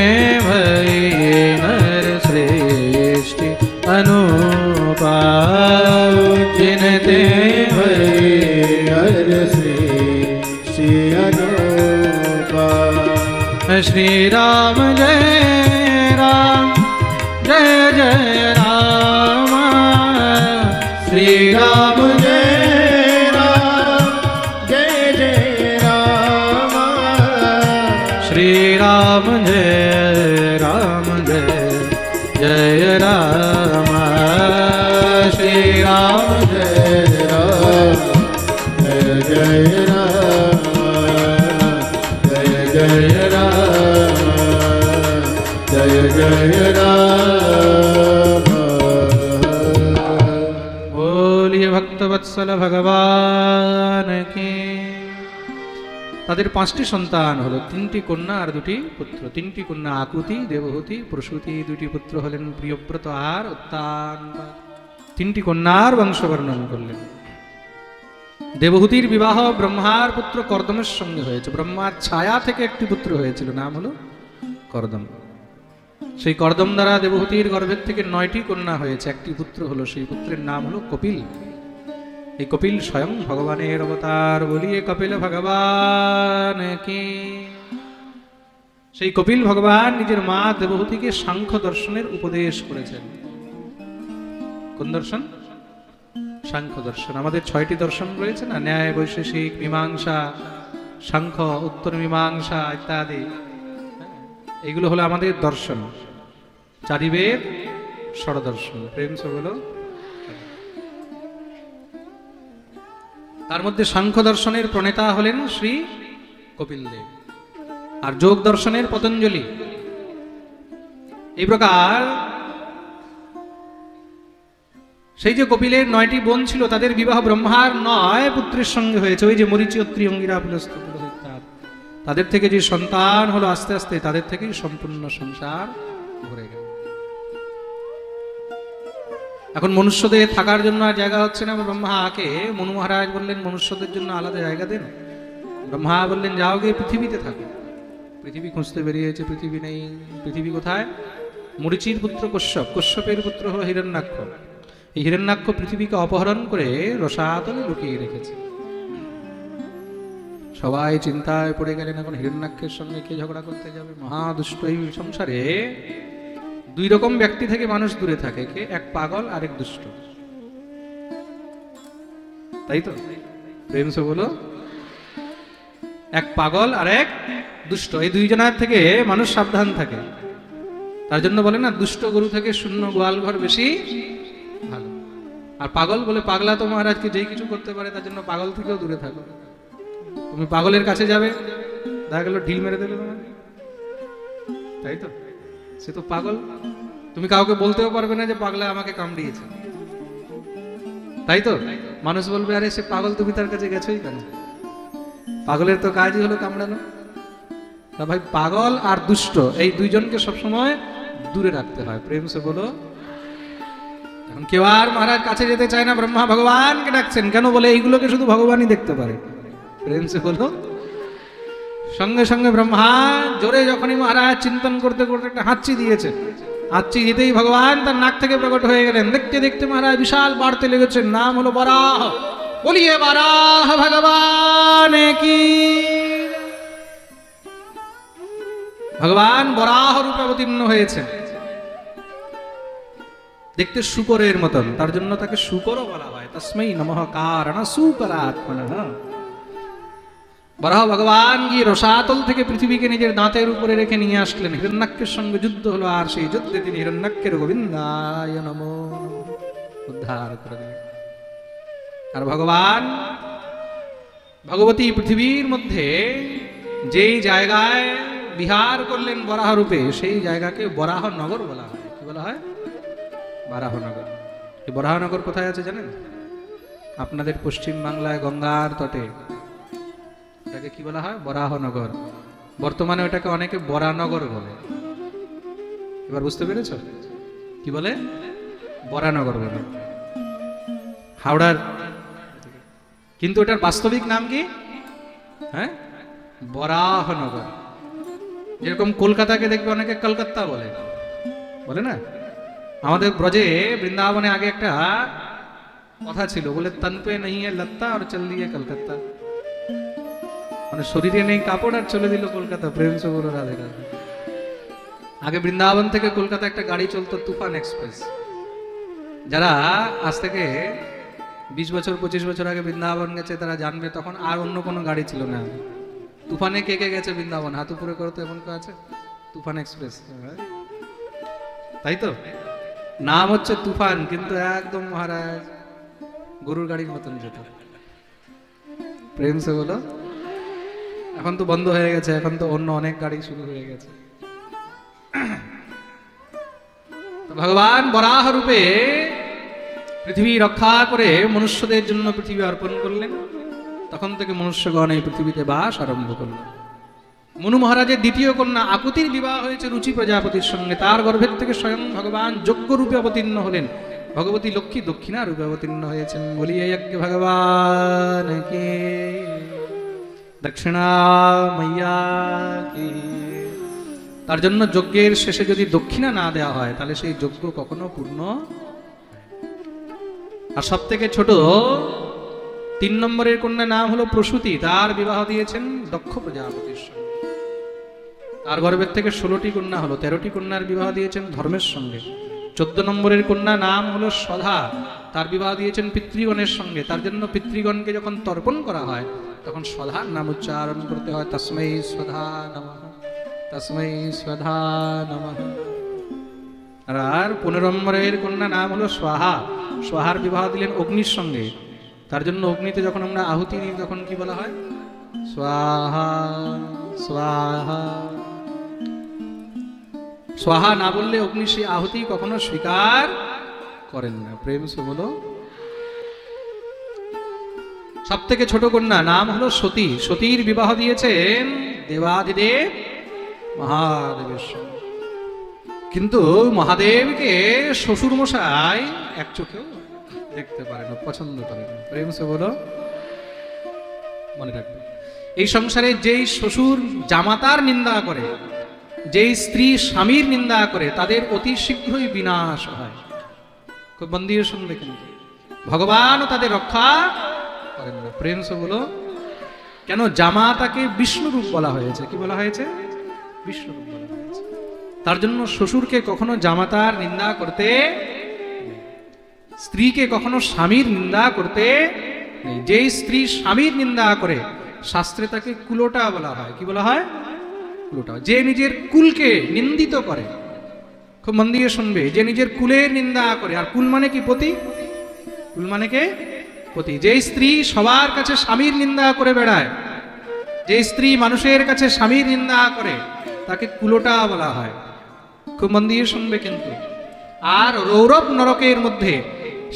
भई नर श्रेष्ठ अनुपा, जिनते भई नर श्रेष्ठ अनुपा। श्री राम जय राम, जय जय राम, श्री राम जय राम, जय जय राम, श्री राम जय राम, जय जय राम, श्री राम जय राम, जय जय राम, जय जय राम, जय जय राम। बोलिए भक्तवत्सल भगवान की। তাদের 5টি সন্তান হলো, 3টি কন্যা আর 2টি পুত্র। 3টি কন্যা আকুতি, দেবহূতি, প্রসূতি, 2টি পুত্র হলেন প্রিয়ব্রত আর উত্তান। 3টি কন্যার বংশ বর্ণন করলেন। দেবহূতির বিবাহ ব্রহ্মার পুত্র কর্দমের সঙ্গে হয়েছে। ব্রহ্মার ছায়া থেকে একটি পুত্র হয়েছিল, নাম হলো কর্দম। সেই কর্দম দ্বারা দেবহূতির গর্ভের থেকে 9টি কন্যা হয়েছে, একটি পুত্র হলো, সেই পুত্রের নাম হলো কপিল। এই কপিল স্বয়ং ভগবানের অবতার। বলিয়ে কপিল ভগবান কি। সেই কপিল ভগবান নিজের মা দেবহূতিকে সাংখ্য দর্শনের উপদেশ করেছেন। কোন দর্শন? সাংখ্য দর্শন। আমাদের 6টি দর্শন রয়েছে না, ন্যায়, বৈশেষিক, মীমাংসা, সাংখ্য, উত্তর মীমাংসা ইত্যাদি। এগুলো হলো আমাদের দর্শন, চারিবেদ ষড়দর্শন। প্রেম সবলো। তার মধ্যে সাংখ্য দর্শনের প্রণেতা হলেন শ্রী কপিল দেব, আর যোগ দর্শনের পতঞ্জলি। এই প্রকার সেই যে কপিলের 9টি বোন ছিল, তাদের বিবাহ ব্রহ্মার 9 পুত্রের সঙ্গে হয়েছে। ওই যে মরীচি, অত্রি, অঙ্গিরা, পুলস্ত্য, পুরোহিত, তাদের থেকে যে সন্তান হলো, আস্তে আস্তে তাদের থেকেই সম্পূর্ণ সংসার ভরে গেল। এখন মনুষ্যদের থাকার জন্য আর জায়গা হচ্ছে না। ব্রহ্মাকে মনু মহারাজ বললেন মনুষ্যদের জন্য আলাদা জায়গা দেন। ব্রহ্মা বললেন যাও গিয়ে পৃথিবীতে থাকো। পৃথিবী খুঁজতে বেরিয়েছে, পৃথিবী নেই। পৃথিবী কোথায়? মরীচির পুত্র কশ্যপ, কশ্যপের পুত্র হলো হিরণ্যাক্ষ। এই হিরণ্যাক্ষ পৃথিবীকে অপহরণ করে রসাতলে লুকিয়ে রেখেছে। সবাই চিন্তায় পড়ে গেলেন, এখন হিরণ্যাক্ষের সঙ্গে কে ঝগড়া করতে যাবে? মহাদুষ্ট। এই সংসারে 2 রকম ব্যক্তি থেকে মানুষ দূরে থাকে, কে? এক পাগল আর এক দুষ্ট। তাই তো? প্রেম সে বলো। এক পাগল আর এক দুষ্ট, এই 2 জনের থেকে মানুষ সাবধান থাকে। তার জন্য বলে না, দুষ্ট গরু থেকে শূন্য গোয়াল ঘর বেশি ভালো। আর পাগল বলে, পাগলা তো মহারাজকে যেই কিছু করতে পারে, তার জন্য পাগল থেকেও দূরে থাকো। তুমি পাগলের কাছে যাবে, দেখা গেল ঢিল মেরে দিলে তোমাকে, তাই তো? সে তো পাগল। তুমি কাউকে বলতেও পারবে না যে পাগলা আমাকে কামড়িয়েছে, তাই তো? মানুষ বলবে আরে সে পাগল, তুমি তার কাছে গেছোই কেন? পাগলের তো কাজই হলো কামড়ানো। তা ভাই, পাগল আর দুষ্ট এই 2 জনকে সবসময় দূরে রাখতে হয়। প্রেম সে বলো। এখন কেউ আর মহারাজ কাছে যেতে চায় না, ব্রহ্মা ভগবানকে ডাকছেন। কেন? বলে এইগুলোকে শুধু ভগবানই দেখতে পারে। প্রেম সে বলো। সঙ্গে সঙ্গে ব্রহ্মা জোরে যখনই মহারাজ চিন্তন করতে করতে একটা হাঁচি দিয়েছে, হাঁচি দিতেই ভগবান তার নাক থেকে প্রকট হয়ে গেলেন। দেখতে দেখতে মহারাজ বিশাল বাড়তে লেগেছেন। নাম হলো বরাহ। বলিয়ে বরাহ ভগবান কি। ভগবান বরাহ রূপে অবতীর্ণ হয়েছেন। দেখতে শূকরের মতন, তার জন্য তাকে শূকরও বলা হয়। তস্मै নমঃ কারণ শূকরাত্মনঃ। বরাহ ভগবান গিয়ে রসাতল থেকে পৃথিবীকে নিজের দাঁতের উপরে রেখে নিয়ে আসলেন। হিরণ্যাক্ষের সঙ্গে যুদ্ধ হলো, আর সেই যুদ্ধে তিনি হিরণ্যাক্ষের গোবিন্দায় নমো উদ্ধার করে দিলেন। আর ভগবান ভগবতী পৃথিবীর মধ্যে যেই জায়গায় বিহার করলেন বরাহ রূপে, সেই জায়গাকে বরাহনগর বলা হয়। কি বলা হয়? বরাহনগর। এই বরাহনগর কোথায় আছে জানেন? আপনাদের পশ্চিম বাংলায় গঙ্গার তটে। এটাকে কি বলা হয়? বরাহনগর। বর্তমানে ওটাকে অনেকে বরানগর বলে। এবার বুঝতে পেরেছ কি বলে? বরানগর বলে হাওড়ার, কিন্তু ওটার বাস্তবিক নাম কি? হ্যাঁ, বরাহনগর। যেরকম কলকাতাকে দেখবে অনেকে কলকাতা বলে, বলে না? আমাদের ব্রজে বৃন্দাবনে আগে একটা কথা ছিল, বলে তন পে নেই লত্তা আর চল দিয়ে কলকাতা। মানে শরীরে নেই কাপড় আর চলে দিল কলকাতা। প্রেম সে বলো রাধে রাধে। আগে বৃন্দাবন থেকে কলকাতা একটা গাড়ি চলতো, তুফান এক্সপ্রেস। যারা আজ থেকে 20 বছর 25 বছর আগে বৃন্দাবন গেছে তারা জানবে, তখন আর অন্য কোনো গাড়ি ছিল না। তুফানে কে কে গেছে বৃন্দাবন? হাত উপরে করতে এমন কেউ আছে? তুফান এক্সপ্রেস, তাই তো? নাম হচ্ছে তুফান, কিন্তু একদম মহারাজ গরুর গাড়ির মতন যেত। প্রেম সে বলো। এখন তো বন্ধ হয়ে গেছে, এখন তো অন্য অনেক গাড়ি শুরু হয়ে গেছে। ভগবান বরাহ রূপে পৃথিবী রক্ষা করে মনুষ্যদের জন্য পৃথিবী অর্পণ করলেন। তখন থেকে মনুষ্যগণ এই পৃথিবীতে বাস আরম্ভ করলেন। মনু মহারাজের দ্বিতীয় কন্যা আকুতির বিবাহ হয়েছে রুচি প্রজাপতির সঙ্গে। তার গর্ভের থেকে স্বয়ং ভগবান যজ্ঞ রূপে অবতীর্ণ হলেন। ভগবতী লক্ষ্মী দক্ষিণা রূপে অবতীর্ণ হয়েছেন। বলিয়ে যজ্ঞ ভগবান কে, দক্ষিণা মাইয়া কে। তার জন্য যজ্ঞের শেষে যদি দক্ষিণা না দেওয়া হয় তাহলে সেই যজ্ঞ কখনো পূর্ণ। আর সব থেকে ছোট 3 নম্বরের কন্যা নাম হলো প্রসূতি। তার বিবাহ দিয়েছেন দক্ষ প্রজাপতির সঙ্গে। তার গর্ভের থেকে 16টি কন্যা হলো। 13টি কন্যার বিবাহ দিয়েছেন ধর্মের সঙ্গে। 14 নম্বরের কন্যা নাম হলো সধা। তার বিবাহ দিয়েছেন পিতৃগণের সঙ্গে। তার জন্য পিতৃগণকে যখন তর্পণ করা হয় তখন সধার নাম উচ্চারণ করতে হয়, তস্मै সধা নমঃ, তস্मै সধা নমঃ। আর 15 নম্বরের কন্যা নাম হলো স্বাহা। স্বাহার বিবাহ দিলেন অগ্নির সঙ্গে। তার জন্য অগ্নিতে যখন আমরা আহুতি দিই তখন কি বলা হয়? স্বাহা স্বাহা। স্বাহা না বললে অগ্নি সেই আহুতি কখনো স্বীকার করেন না। প্রেম সে বলো। সব থেকে ছোট কন্যা নাম হলো সতী। সতীর বিবাহ দিয়েছেন দেবাদিদেব মহাদেবের সঙ্গে। কিন্তু মহাদেবকে শ্বশুর মশাই এক চোখেও দেখতে পারে না, পছন্দ করে না। প্রেম সে বলো। মনে রাখবে, এই সংসারে যেই শ্বশুর জামাতার নিন্দা করে, যেই স্ত্রী স্বামীর নিন্দা করে, তাদের অতি শীঘ্রই বিনাশ হয়। খুব মন দিয়ে শুনবে, কিন্তু ভগবানও তাদের রক্ষা করেন না। প্রেম সে বলো। কেন? জামাতাকে বিষ্ণুরূপ বলা হয়েছে। কি বলা হয়েছে? বিষ্ণুরূপ বলা হয়েছে। তার জন্য শ্বশুরকে কখনো জামাতার নিন্দা করতে, স্ত্রীকে কখনো স্বামীর নিন্দা করতে নেই। যেই স্ত্রী স্বামীর নিন্দা করে শাস্ত্রে তাকে কুলোটা বলা হয়। কি বলা হয়? কুলোটা। যে নিজের কুলকে নিন্দিত করে, খুব মন দিয়ে শুনবে, যে নিজের কুলের নিন্দা করে। আর কুল মানে কি? পতি। কুল মানে কে? পতি। যে স্ত্রী সবার কাছে স্বামীর নিন্দা করে বেড়ায়, যে স্ত্রী মানুষের কাছে স্বামীর নিন্দা করে, তাকে কুলোটা বলা হয়। খুব মন দিয়ে শুনবে কিন্তু। আর রৌরব নরকের মধ্যে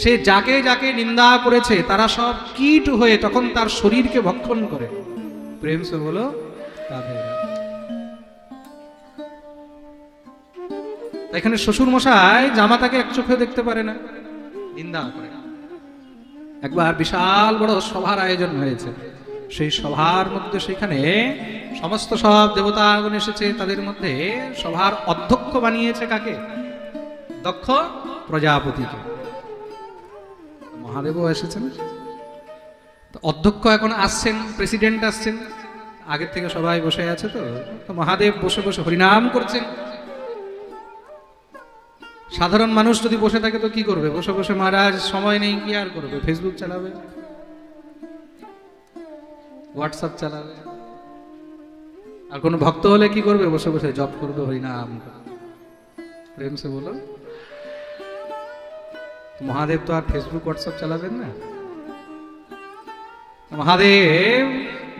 সে যাকে যাকে নিন্দা করেছে তারা সব কীট হয়ে তখন তার শরীরকে ভক্ষণ করে। প্রেম সে বলো। এখানে শ্বশুর মশাই জামাতাকে এক চোখে দেখতে পারে না, নিন্দা করে। একবার বিশাল বড় সভার আয়োজন হয়েছে। সেই সভার মধ্যে সেখানে সমস্ত সব দেবতাগণ এসেছে। তাদের মধ্যে সভার অধ্যক্ষ বানিয়েছে কাকে? দক্ষ প্রজাপতিকে। মহাদেবও এসেছেন। অধ্যক্ষ এখন আসছেন, প্রেসিডেন্ট আসছেন, আগের থেকে সবাই বসে আছে। তো মহাদেব বসে বসে হরিনাম করছেন। সাধারণ মানুষ যদি বসে থাকে তো কি করবে? বসে বসে মহারাজ সময় নেই, কি আর করবে? ফেসবুক চালাবে, হোয়াটসঅ্যাপ চালাবে। আর কোনো ভক্ত হলে কি করবে? বসে বসে জপ করবে, হরিনাম। প্রেম সে বলো, মহাদেব তো আর ফেসবুক হোয়াটসঅ্যাপ চালাবেন না। মহাদেব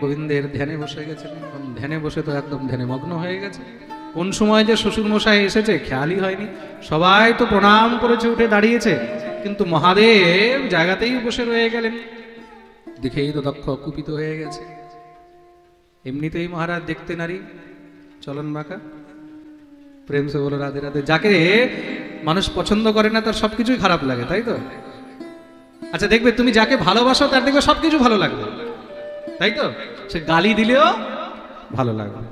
গোবিন্দের ধ্যানে বসে গেছেন, ধ্যানে বসে তো একদম ধ্যানে মগ্ন হয়ে গেছে। কোন সময় যে শ্বশুর মশাই এসেছে খেয়ালই হয়নি। সবাই তো প্রণাম করেছে, উঠে দাঁড়িয়েছে, কিন্তু মহাদেব জায়গাতেই বসে রয়ে গেলেন। দেখেই তো দক্ষ কুপিত হয়ে গেছে। এমনিতেই মহারাজ দেখতে নারী, চলন বাঁকা। প্রেম সে বলো রাধে রাধে। যাকে মানুষ পছন্দ করে না তার সবকিছুই খারাপ লাগে, তাই তো? আচ্ছা দেখবে, তুমি যাকে ভালোবাসো তার দেখবে সবকিছু ভালো লাগবে, তাই তো? সে গালি দিলেও ভালো লাগবে,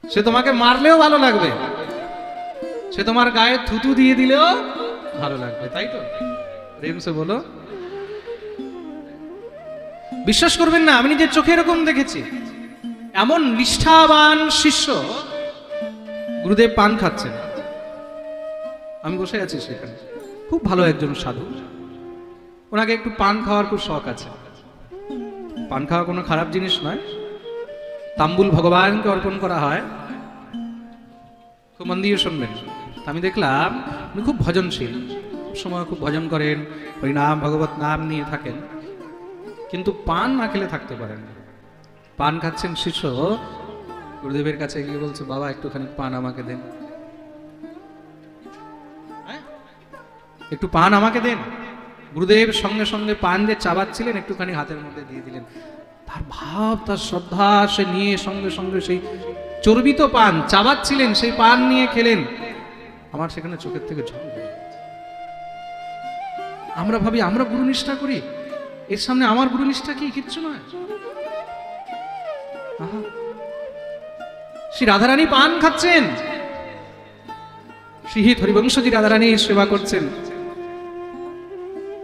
সে তোমাকে মারলেও ভালো লাগবে, সে তোমার গায়ে থুতু দিয়ে দিলেও ভালো লাগবে, তাই তো? প্রেম সে বলো। বিশ্বাস করবেন না, আমি নিজের চোখে এরকম দেখেছি। এমন নিষ্ঠাবান শিষ্য, গুরুদেব পান খাচ্ছেন, আমি বসে আছি সেখানে। খুব ভালো একজন সাধু, ওনাকে একটু পান খাওয়ার খুব শখ আছে। পান খাওয়া কোনো খারাপ জিনিস নয়, তাম্বুল ভগবানকে অর্পণ করা হয়। খুব মন দিয়ে শুনবেন। আমি দেখলাম উনি খুব ভজনশীল, সময় খুব ভজন করেন, হরিনাম ভগবত নাম নিয়ে থাকেন, কিন্তু পান না খেলে থাকতে পারেন না। পান খাচ্ছেন শিষ্য, গুরুদেবের কাছে গিয়ে বলছে, বাবা একটুখানি পান আমাকে দেন, একটু পান আমাকে দেন। গুরুদেব সঙ্গে সঙ্গে পান যে চাবাচ্ছিলেন একটুখানি হাতের মধ্যে দিয়ে দিলেন। তার ভাব, তার শ্রদ্ধা, সে নিয়ে সঙ্গে সঙ্গে সেই চর্বিত পান চাবাচ্ছিলেন, সেই পান নিয়ে খেলেন। আমার সেখানে চোখের থেকে ঝল। আমরা ভাবি আমরা গুরু নিষ্ঠা করি, এর সামনে আমার গুরু নিষ্ঠা কি? কিচ্ছু নয়। শ্রী রাধারানী পান খাচ্ছেন, শ্রীহিত হরিবংশজি রাধারানীর সেবা করছেন।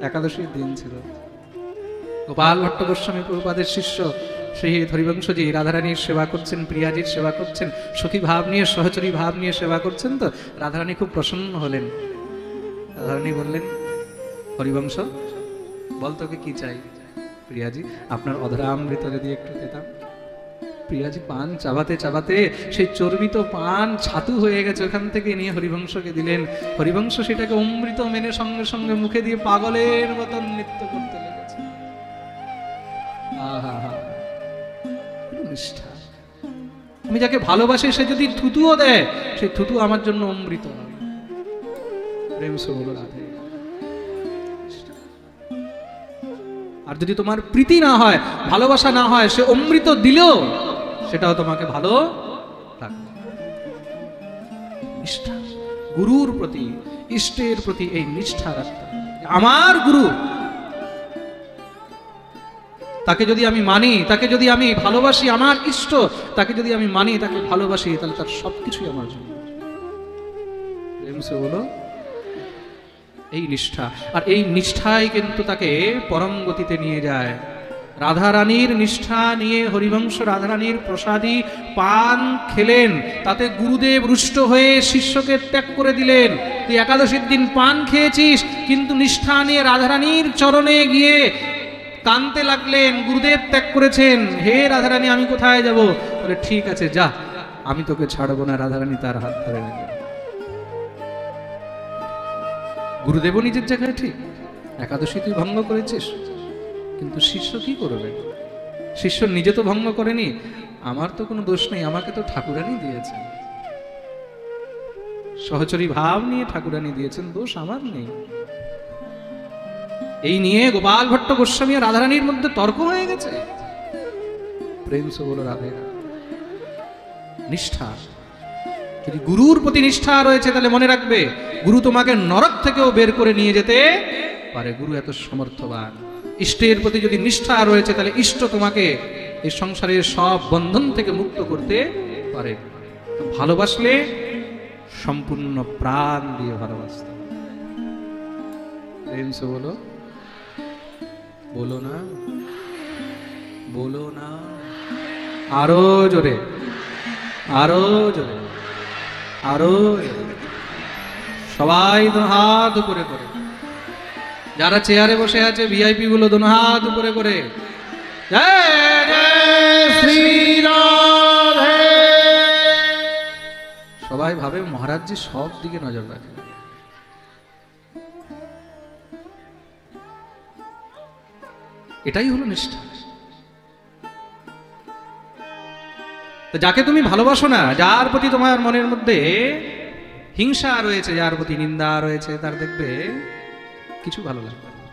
একাদশীর দিন ছিল। গোপাল ভট্ট গোস্বামী প্রভুপাদের শিষ্য শ্রীহিত হরিবংশজি রাধারানীর সেবা করছেন, প্রিয়াজির সেবা করছেন, সখী ভাব নিয়ে, সহচরী ভাব নিয়ে সেবা করছেন। তো রাধারানী খুব প্রসন্ন হলেন। রাধারানী বললেন, হরিবংশ বল তোকে কি চাই? প্রিয়াজি আপনার অধরামৃত যদি একটু পেতাম। প্রিয়াজি পান চাবাতে চাবাতে সেই চর্বিত পান ছাতু হয়ে গেছে, ওখান থেকে নিয়ে হরিবংশকে দিলেন। হরিবংশ সেটাকে অমৃত মেনে সঙ্গে সঙ্গে মুখে দিয়ে পাগলের মতন নৃত্য করতে লেগেছে। নিষ্ঠা। আমি যাকে ভালোবাসি সে যদি থুতুও দেয়, সেই থুতু আমার জন্য অমৃত। প্রেম সে বলো রাধে। আর যদি তোমার প্রীতি না হয়, ভালোবাসা না হয়, সে অমৃত দিলেও সেটাও তোমাকে ভালো লাগবে। নিষ্ঠা, গুরুর প্রতি, ইষ্টের প্রতি এই নিষ্ঠা রাখতে হবে। আমার গুরু, তাকে যদি আমি মানি, তাকে যদি আমি ভালোবাসি, আমার ইষ্ট তাকে যদি আমি মানি, তাকে ভালোবাসি, তাহলে তার সবকিছুই আমার জন্য। প্রেম সে বলো এই নিষ্ঠা। আর এই নিষ্ঠাই কিন্তু তাকে পরম গতিতে নিয়ে যায়। রাধারানীর নিষ্ঠা নিয়ে হরিবংশ রাধারানীর প্রসাদী পান খেলেন, তাতে গুরুদেব রুষ্ট হয়ে শিষ্যকে ত্যাগ করে দিলেন। তুই একাদশীর দিন পান খেয়েছিস, কিন্তু নিষ্ঠা নিয়ে রাধারানীর চরণে গিয়ে কাঁদতে লাগলেন। গুরুদেব ত্যাগ করেছেন, হে রাধারানী আমি কোথায় যাব? বলে ঠিক আছে যা, আমি তোকে ছাড়বো না। রাধারানী তার হাত ধরে নিলেন। গুরুদেবও নিজের জায়গায় ঠিক, একাদশী তুই ভঙ্গ করেছিস, কিন্তু শিষ্য কি করবে? শিষ্য নিজে তো ভঙ্গ করেনি, আমার তো কোনো দোষ নেই, আমাকে তো ঠাকুরানী দিয়েছেন, সহচরী ভাব নিয়ে ঠাকুরানী দিয়েছেন, দোষ আমার নেই। এই নিয়ে গোপাল ভট্ট গোস্বামী আর রাধারানীর মধ্যে তর্ক হয়ে গেছে। প্রেম সে বলো রাধে। নিষ্ঠা, যদি গুরুর প্রতি নিষ্ঠা রয়েছে তাহলে মনে রাখবে গুরু তোমাকে নরক থেকেও বের করে নিয়ে যেতে পারে। গুরু এত সমর্থবান। ইষ্টের প্রতি যদি নিষ্ঠা রয়েছে তাহলে ইষ্ট তোমাকে এই সংসারের সব বন্ধন থেকে মুক্ত করতে পারে। ভালোবাসলে সম্পূর্ণ প্রাণ দিয়ে ভালোবাসতে। প্রেম সে বলো, বলো না, বলো না, আরো জোরে, আরো জোরে, আরো সবাই দুনো হাত উপরে করে, যারা চেয়ারে বসে আছে ভিআইপি গুলো দুনো হাত উপরে করে জয় জয় শ্রী রাধে। সবাই ভাবে মহারাজজি সব দিকে নজর রাখে। এটাই হলো নিষ্ঠা। যাকে তুমি ভালোবাসো না, যার প্রতি তোমার মনের মধ্যে হিংসা রয়েছে, যার প্রতি নিন্দা রয়েছে, তার দেখবে কিছু ভালো লাগবে না।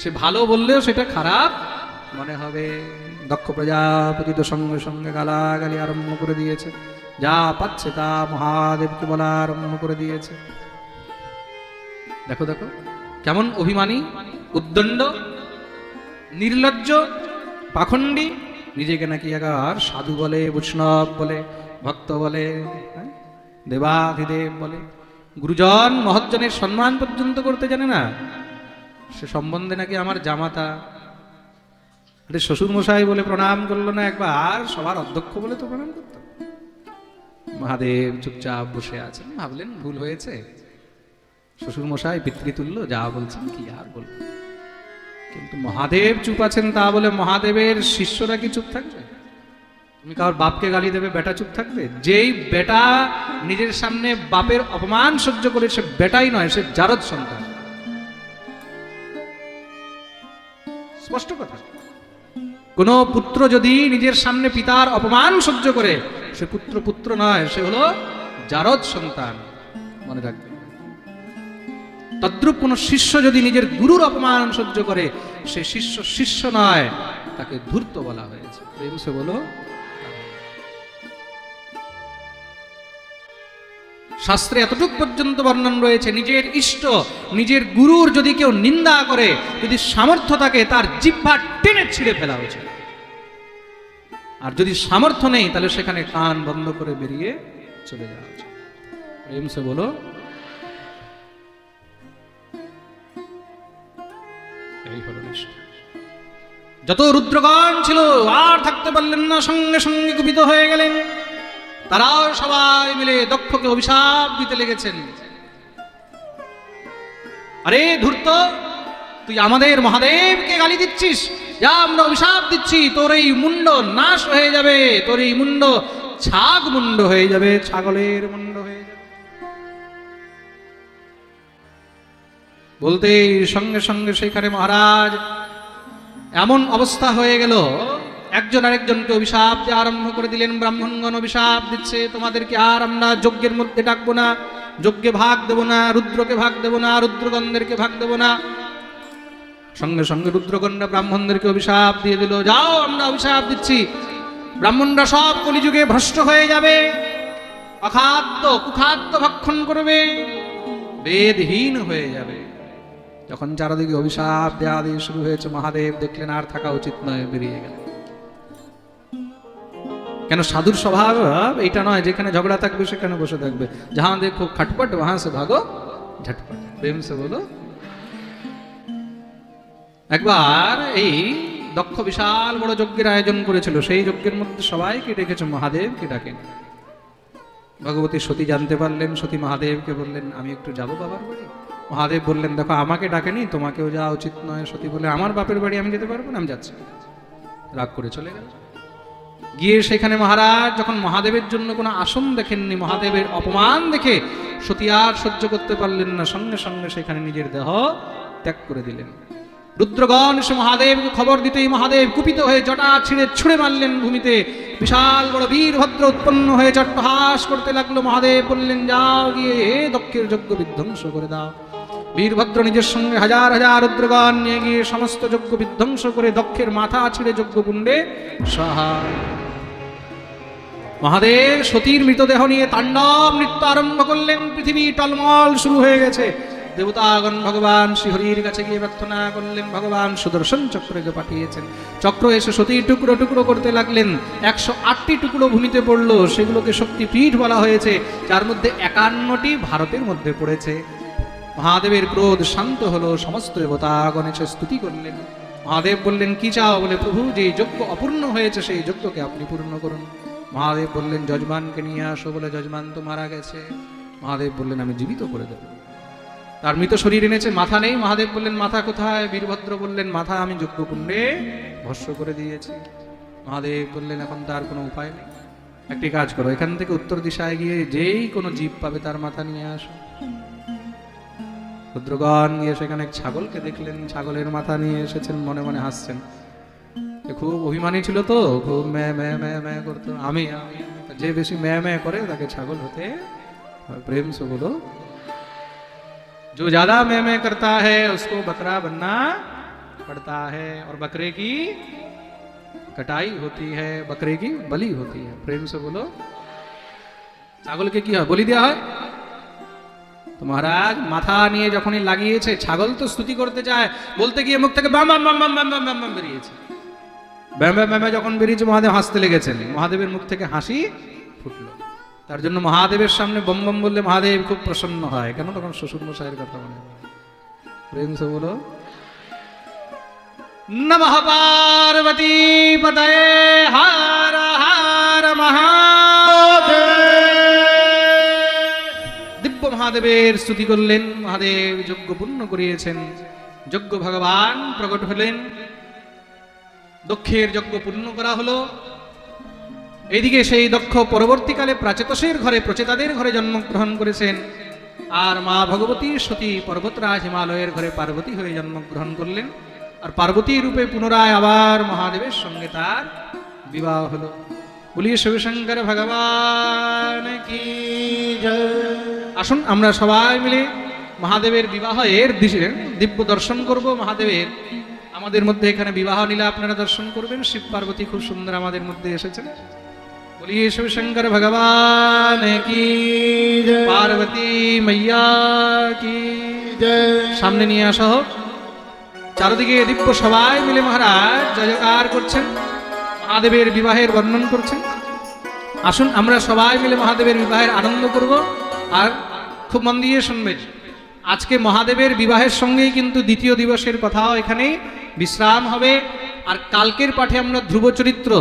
সে ভালো বললেও সেটা খারাপ মনে হবে। দক্ষ প্রজাপতি তো সঙ্গে সঙ্গে গালাগালি আরম্ভ করে দিয়েছে, যা পাচ্ছে তা মহাদেবকে বলা আরম্ভ করে দিয়েছে। দেখো দেখো কেমন অভিমানী, উদ্দণ্ড, নির্লজ্জ, পাখণ্ডী, নিজেকে নাকি একবার সাধু বলে, বৈষ্ণব বলে, ভক্ত বলে, দেবাধিদেব বলে। গুরুজন মহৎজনের সম্মান পর্যন্ত করতে জানে না। সে সম্বন্ধে নাকি আমার জামাতা, শ্বশুর মশাই বলে প্রণাম করলো না একবার, সবার অধ্যক্ষ বলে তো প্রণাম করত। মহাদেব চুপচাপ বসে আছেন, ভাবলেন ভুল হয়েছে, শ্বশুর মশাই পিতৃতুল্য, যা বলছেন কি আর বলবো। কিন্তু মহাদেব চুপ আছেন তা বলে মহাদেবের শিষ্যরা কি চুপ থাকবে? তুমি কারোর বাপকে গালি দেবে, বেটা চুপ থাকবে? যেই বেটা নিজের সামনে বাপের অপমান সহ্য করে, সে বেটাই নয়, সে জারদ সন্তান। স্পষ্ট কথা। কোন পুত্র যদি নিজের সামনে পিতার অপমান সহ্য করে, সে পুত্র পুত্র নয়, সে হলো জারদ সন্তান, মনে রাখবে। তদ্রূপ কোন শিষ্য যদি নিজের গুরুর অপমান সহ্য করে, সে শিষ্য শিষ্য নয়, তাকে ধূর্ত বলা হয়েছে। সে বলো, শাস্ত্রে এতটুক পর্যন্ত বর্ণন রয়েছে, নিজের ইষ্ট, নিজের গুরুর যদি কেউ নিন্দা করে, যদি সামর্থ্য থাকে, তার জিহ্বা টেনে ছিঁড়ে ফেলা উচিত। আর যদি সামর্থ্য নেই, তাহলে সেখানে কান বন্ধ করে বেরিয়ে চলে যাওয়া উচিত। প্রেম সে বলো। এই হলো নিষ্ঠা। যত রুদ্রগণ ছিল আর থাকতে পারলেন না, সঙ্গে সঙ্গে কুপিত হয়ে গেলেন। তারাও সবাই মিলে দক্ষকে অভিশাপ দিতে লেগেছেন। আরে ধূর্ত, তুই আমাদের মহাদেবকে গালি দিচ্ছিস, যা আমরা অভিশাপ দিচ্ছি, তোর এই মুন্ড নাশ হয়ে যাবে, তোর এই মুন্ড ছাগ মুন্ড হয়ে যাবে, ছাগলের মুন্ড হয়ে যাবে। বলতে সঙ্গে সঙ্গে সেখানে মহারাজ এমন অবস্থা হয়ে গেল, একজন আরেকজনকে অভিশাপ দিয়ে আরম্ভ করে দিলেন। ব্রাহ্মণগণ অভিশাপ দিচ্ছে, তোমাদেরকে আর আমরা যজ্ঞের মধ্যে ডাকবো না, যজ্ঞে ভাগ দেব না, রুদ্রকে ভাগ দেব না, রুদ্রগণদেরকে ভাগ দেব না। সঙ্গে সঙ্গে রুদ্রগণরা ব্রাহ্মণদেরকে অভিশাপ দিয়ে দিল, যাও আমরা অভিশাপ দিচ্ছি, ব্রাহ্মণরা সব কলিযুগে ভ্রষ্ট হয়ে যাবে, অখাদ্য কুখাদ্য ভক্ষণ করবে, বেদহীন হয়ে যাবে। যখন চারদিকে অভিশাপ দেওয়া দিয়ে শুরু হয়েছে, মহাদেব দেখলেন আর থাকা উচিত নয়, বেরিয়ে গেল। কেন? সাধুর স্বভাব এইটা নয় যেখানে ঝগড়া থাকবে সেখানে বসে থাকবে, যাহা দেখো খটপট ওহাঁ সে ভাগো ঝটপট। প্রেম সে বলো। একবার এই দক্ষ বিশাল বড় যজ্ঞের আয়োজন করেছিল, সেই যজ্ঞের মধ্যে সবাইকে ডেকেছে, মহাদেবকে ডাকেন। ভগবতী সতী জানতে পারলেন, সতী মহাদেবকে বললেন, আমি একটু যাবো বাবার বাড়ি। মহাদেব বললেন, দেখো আমাকে ডাকেনি, তোমাকেও যাওয়া উচিত নয়। সতী বলে, আমার বাপের বাড়ি আমি যেতে পারবো না, আমি যাচ্ছি। রাগ করে চলে গেল। গিয়ে সেখানে মহারাজ যখন মহাদেবের জন্য কোনো আসন দেখেননি, মহাদেবের অপমান দেখে সতী আর সহ্য করতে পারলেন না, সঙ্গে সঙ্গে সেখানে নিজের দেহ ত্যাগ করে দিলেন। রুদ্রগণ এসে মহাদেবকে খবর দিতেই মহাদেব কুপিত হয়ে জটা ছিঁড়ে ছুঁড়ে মারলেন ভূমিতে। বিশাল বড় বীরভদ্র উৎপন্ন হয়ে চট্টহাস করতে লাগলো। মহাদেব বললেন, যাও গিয়ে দক্ষের যজ্ঞ বিধ্বংস করে দাও। বীরভদ্র নিজের সঙ্গে হাজার হাজার রুদ্রগণ নিয়ে গিয়ে সমস্ত যজ্ঞ বিধ্বংস করে দক্ষের মাথা ছিঁড়ে যজ্ঞকুণ্ডে সাহা। মহাদেব সতীর মৃতদেহ নিয়ে তাণ্ডব নৃত্য আরম্ভ করলেন। পৃথিবী টলমল শুরু হয়ে গেছে। দেবতাগণ ভগবান শ্রীহরির কাছে গিয়ে প্রার্থনা করলেন, ভগবান সুদর্শন চক্রকে পাঠিয়েছেন। চক্র এসে সতীর টুকরো টুকরো করতে লাগলেন। 108টি টুকরো ভূমিতে পড়লো, সেগুলোকে শক্তিপীঠ বলা হয়েছে, যার মধ্যে 51টি ভারতের মধ্যে পড়েছে। মহাদেবের ক্রোধ শান্ত হলো, সমস্ত দেবতাগণ এসে স্তুতি করলেন। মহাদেব বললেন, কি চাও? বলে, প্রভু, যে যজ্ঞ অপূর্ণ হয়েছে সেই যজ্ঞকে আপনি পূর্ণ করুন। মহাদেব বললেন, যজমানকে নিয়ে আসো। বলে, যজমান তো মারা গেছে। মহাদেব বললেন আমি জীবিত করে দেব। তার মৃত শরীর এনেছে, মাথা নেই। মহাদেব বললেন মাথা কোথায়? বীরভদ্র বললেন মাথা আমি যজ্ঞকুণ্ডে ভস্ম করে দিয়েছি। মহাদেব বললেন এখন তার কোনো উপায় নেই, একটি কাজ করো, এখান থেকে উত্তর দিশায় গিয়ে যেই কোনো জীব পাবে তার মাথা নিয়ে আসো। রুদ্রগণ গিয়ে সেখানে এক ছাগলকে দেখলেন, ছাগলের মাথা নিয়ে এসেছেন, মনে মনে হাসছেন। খুব অভিমানী ছিল তো, খুব ম্যা ম্যা ম্যা ম্যা করতো। আমি যে বেশি ম্যা ম্যা করে তাকে ছাগল হতে प्रेम से बोलो, जो ज्यादा मैं करता है उसको बकरा बनना पड़ता है, और बकरे की कटाई होती है, बकरे की बलि होती है। प्रेम से बोलो, ছাগল কে কি হয়? বলি দেওয়া হয়। তো মহারাজ মাথা নিয়ে যখনই লাগিয়েছে, ছাগল তো স্তুতি করতে যায়, বলতে গিয়ে মুখ থেকে বাম বাম বাম বাম বাম বাম বাম বেরিয়েছে। ব্যাম ব্যাম ব্যাম যখন বেরিয়েছে, মহাদেব হাসতে লেগেছেন। মহাদেবের মুখ থেকে হাসি ফুটলো। তার জন্য মহাদেবের সামনে বম বম বললে মহাদেব খুব প্রসন্ন হয়। কেন? তখন শ্বশুর মশাইয়ের কথা মনে হয়। প্রেম সে বলো, নমঃ পার্বতী পতয়ে হর হর মহাদেব। দিব্য মহাদেবের স্তুতি করলেন। মহাদেব যজ্ঞ পূর্ণ করিয়েছেন। যজ্ঞ ভগবান প্রকট হলেন। দক্ষের যজ্ঞ পূর্ণ করা হলো। এইদিকে সেই দক্ষ পরবর্তীকালে প্রাচেতসের ঘরে, প্রচেতাদের ঘরে জন্মগ্রহণ করেছেন। আর মা ভগবতী সতী পর্বতরাজ হিমালয়ের ঘরে পার্বতী হয়ে জন্মগ্রহণ করলেন। আর পার্বতী রূপে পুনরায় আবার মহাদেবের সঙ্গে তার বিবাহ হলো। বলিয়ে শিবশঙ্কর ভগবান কি জয়। আসুন আমরা সবাই মিলে মহাদেবের বিবাহের দিব্য দর্শন করব। মহাদেবের আমাদের মধ্যে এখানে বিবাহ লীলা আপনারা দর্শন করবেন। শিব পার্বতী খুব সুন্দর আমাদের মধ্যে এসেছেন। বলিয়ে শিবশঙ্কর ভগবান কি জয়, পার্বতী মাইয়া কি জয়। সামনে নিয়ে আসা হোক। চারদিকে দিব্য সবাই মিলে মহারাজ জয়কার করছেন, মহাদেবের বিবাহের বর্ণন করছেন। আসুন আমরা সবাই মিলে মহাদেবের বিবাহের আনন্দ করব। আর খুব মন দিয়ে শুনবেন, আজকে মহাদেবের বিবাহের সঙ্গেই কিন্তু দ্বিতীয় দিবসের কথাও এখানে বিশ্রাম হবে। আর কালকের পাঠে আমরা ধ্রুব চরিত্র,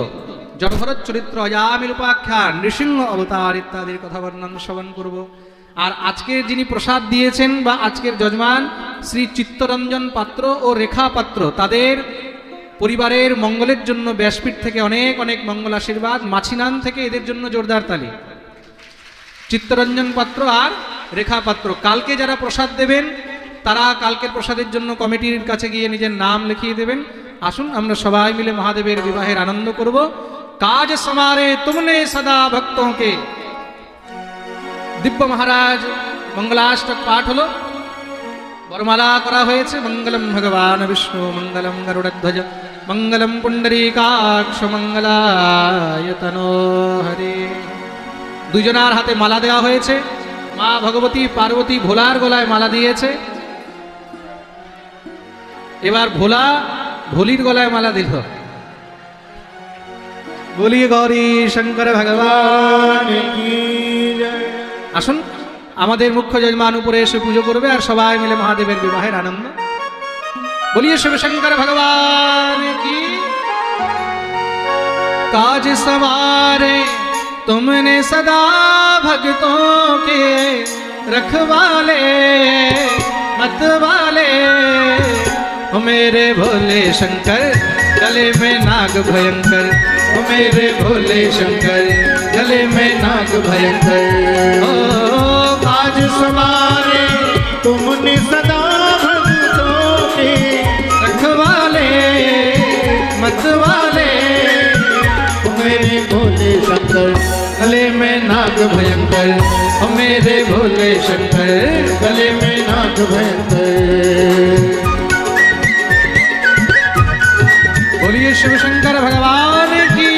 জড়ভরত চরিত্র, অজামিল উপাখ্যান, নৃসিংহ অবতার ইত্যাদির কথা বর্ণন শ্রবণ করব। আর আজকের যিনি প্রসাদ দিয়েছেন বা আজকের যজমান শ্রী চিত্তরঞ্জন পাত্র ও রেখা পাত্র, তাদের পরিবারের মঙ্গলের জন্য ব্যাসপীঠ থেকে অনেক অনেক মঙ্গল আশীর্বাদ। মাছিনান থেকে এদের জন্য জোরদার তালি। চিত্তরঞ্জন পাত্র আর রেখা পাত্র, কালকে যারা প্রসাদ দেবেন তারা কালকের প্রসাদের জন্য কমিটির কাছে গিয়ে নিজের নাম লিখিয়ে দেবেন। আসুন আমরা সবাই মিলে মহাদেবের বিবাহের আনন্দ করব। কাজ সমারে তুমনে সদা ভক্তों के। দিব্য মহারাজ মঙ্গলাষ্টক পাঠ হলো, বরমালা করা হয়েছে। মঙ্গলম ভগবান বিষ্ণু মঙ্গলম গরুড়ধ্বজ মঙ্গলম পুণ্ডরীকাক্ষ মঙ্গলায় তনো হরে। দুজনার হাতে মালা দেওয়া হয়েছে। মা ভগবতী পার্বতী ভোলার গলায় মালা দিয়েছে। এবার ভোলা ভোলির গলায় মালা দিল। বলিয়ে গৌরী শঙ্কর ভগবান কি জয়। আসুন আমাদের মুখ্য যজমান উপরে এসে পুজো করবে আর সবাই মিলে মহাদেবের বিবাহের আনন্দ। বলিয়ে শিবশঙ্কর ভগবান কি। কাজ সমারে तुमने सदा भक्तों के रखवाले मतवाले। ओ मेरे भोले शंकर गले में नाग भयंकर, ओ मेरे भोले शंकर गले में नाग भयंकर। ओ आज समारे तुमने सदा भक्तों के रखवाले मतवाले। ओ मेरे भोले शंकर गले में नाग भयंकर, ओ मेरे भोले शंकर गले में नाग भयंकर। बोलिए शिव शंकर भगवान की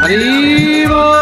हरि बोल।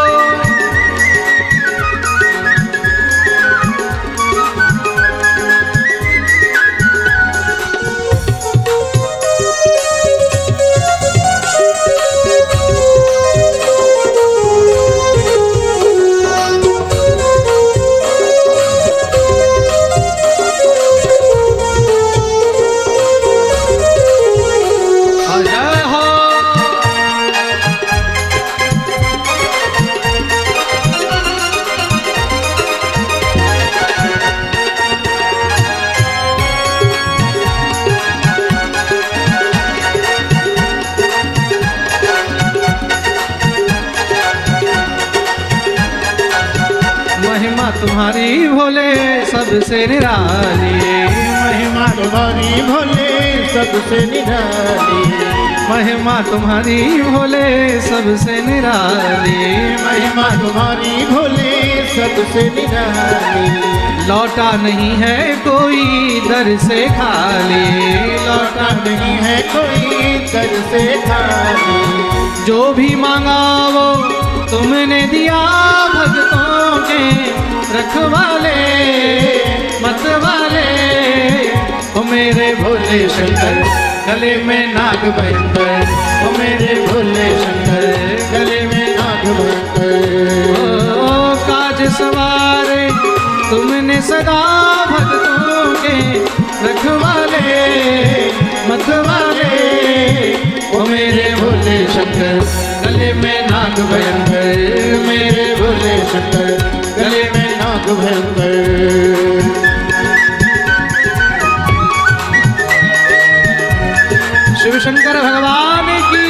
तुम्हारी भोले सबसे निराली, महिमा तुम्हारी भोले सबसे निराली, महिमा तुम्हारी भोले सबसे निराली, महिमा तुम्हारी भोले सबसे निराली। लौटा नहीं है कोई दर से खाली, लौटा नहीं है कोई दर से खाली, जो भी मांगा वो तुमने दिया, भक्तों के रखवाले मतवाले, ओ मेरे भोले शंकर गले में नाग भयंकर, ओ मेरे भोले शंकर गले में नाग भयंकर। ओ काज सवारे तुमने सदा, भक्तों के रखवाले मतवाले, ओ मेरे भोले शंकर गले में नाग भयंकर, मेरे भोले शंकर गले में नाग भयंकर। शिव शंकर भगवान की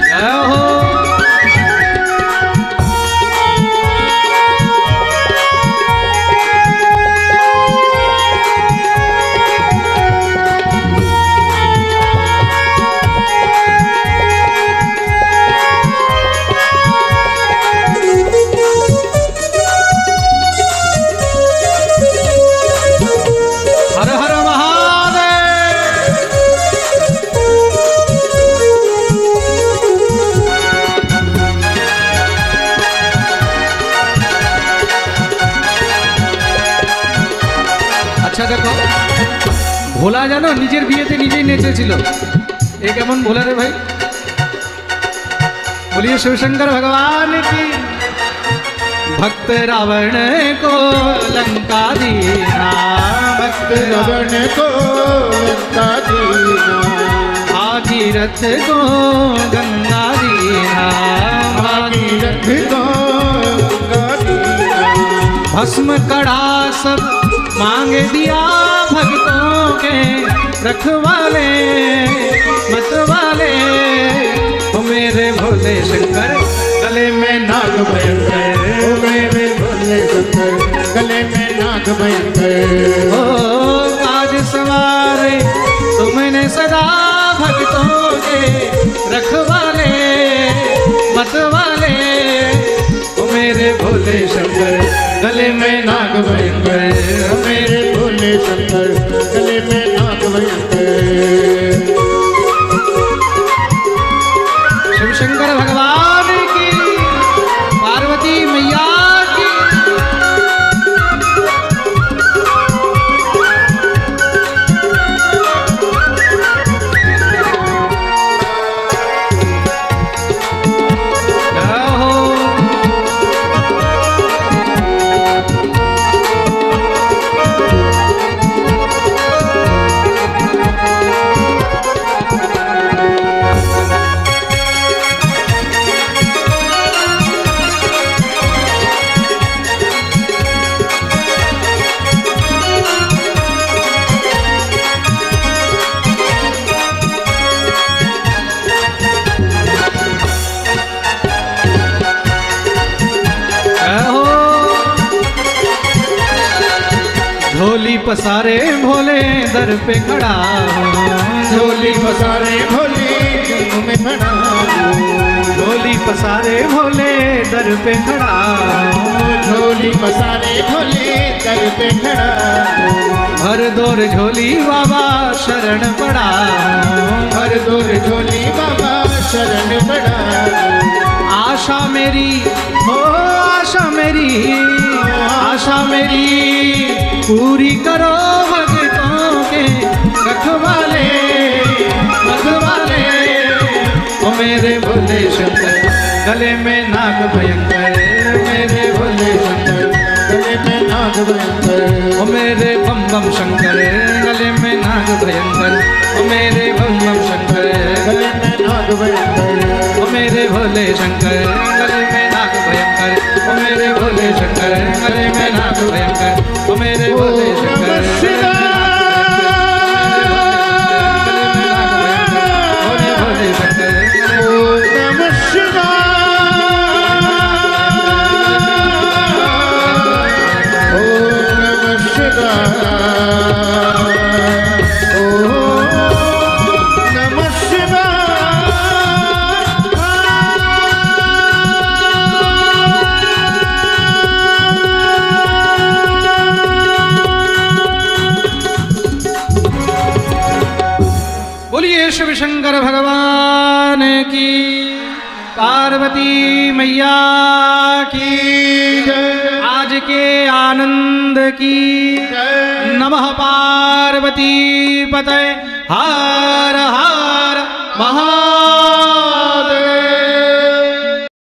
जय हो। हर हर महादेव। अच्छा देखो ভোলা জানো নিজের বিয়েতে নিজেই নেচেছিল, এ কেমন ভোলা রে ভাই? बोलिए शिवशंकर भगवान की। भक्त रावण को लंका दीना, भक्त रावण को लंका दीना, भागीरथ को गंगा दीना, भागीरथ को गंगा दीना, भस्म कड़ा सब मांग दिया, भक्तों के रखवाले मतवाले, ओ मेरे भोले शंकर गले में नाग भयंकर, ओ मेरे भोले शंकर गले में नाग भयंकर। ओ काज सवारे तुमने सदा, भक्तों के रखवाले मतवाले, ओ मेरे भोले शंकर गले में नाग भयंकर, ओ मेरे भोले शंकर गले में नाग भयंकर। शिव शंकर भगवान की, पार्वती मैया की। जय हो। झोली पसारे भोले दर पे खड़ा हूँ, झोली पसारे भोले जन्म में खड़ा हूँ, झोली पसारे भोले दर पे खड़ा हूँ, झोली पसारे भोले दर पे खड़ा हूँ, भर दौर झोली बाबा शरण पड़ा हूँ, हर दूर झोली बाबा शरण पड़ा हूँ। आशा मेरी हो आशा मेरी, आशा मेरी पूरी करो, भक्तों के रखवाले मतवाले, ओ मेरे भोले शंकर गले में नाग भयंकर, मेरे भोले शंकर गले में नाग भयंकर, ओ मेरे बम बम शंकर गले में नाग भयंकर, ओ मेरे बम बम शंकर गले में नाग भयंकर, ओ मेरे भोले शंकर गले में नाग भयंकर, ओ मेरे भोले शंकर गले में नाग भयंकर, ओ मेरे भोले शंकर ओम पार्वती मैया की जय। आज के आनंद की जय। नमः पार्वती पतये हर हर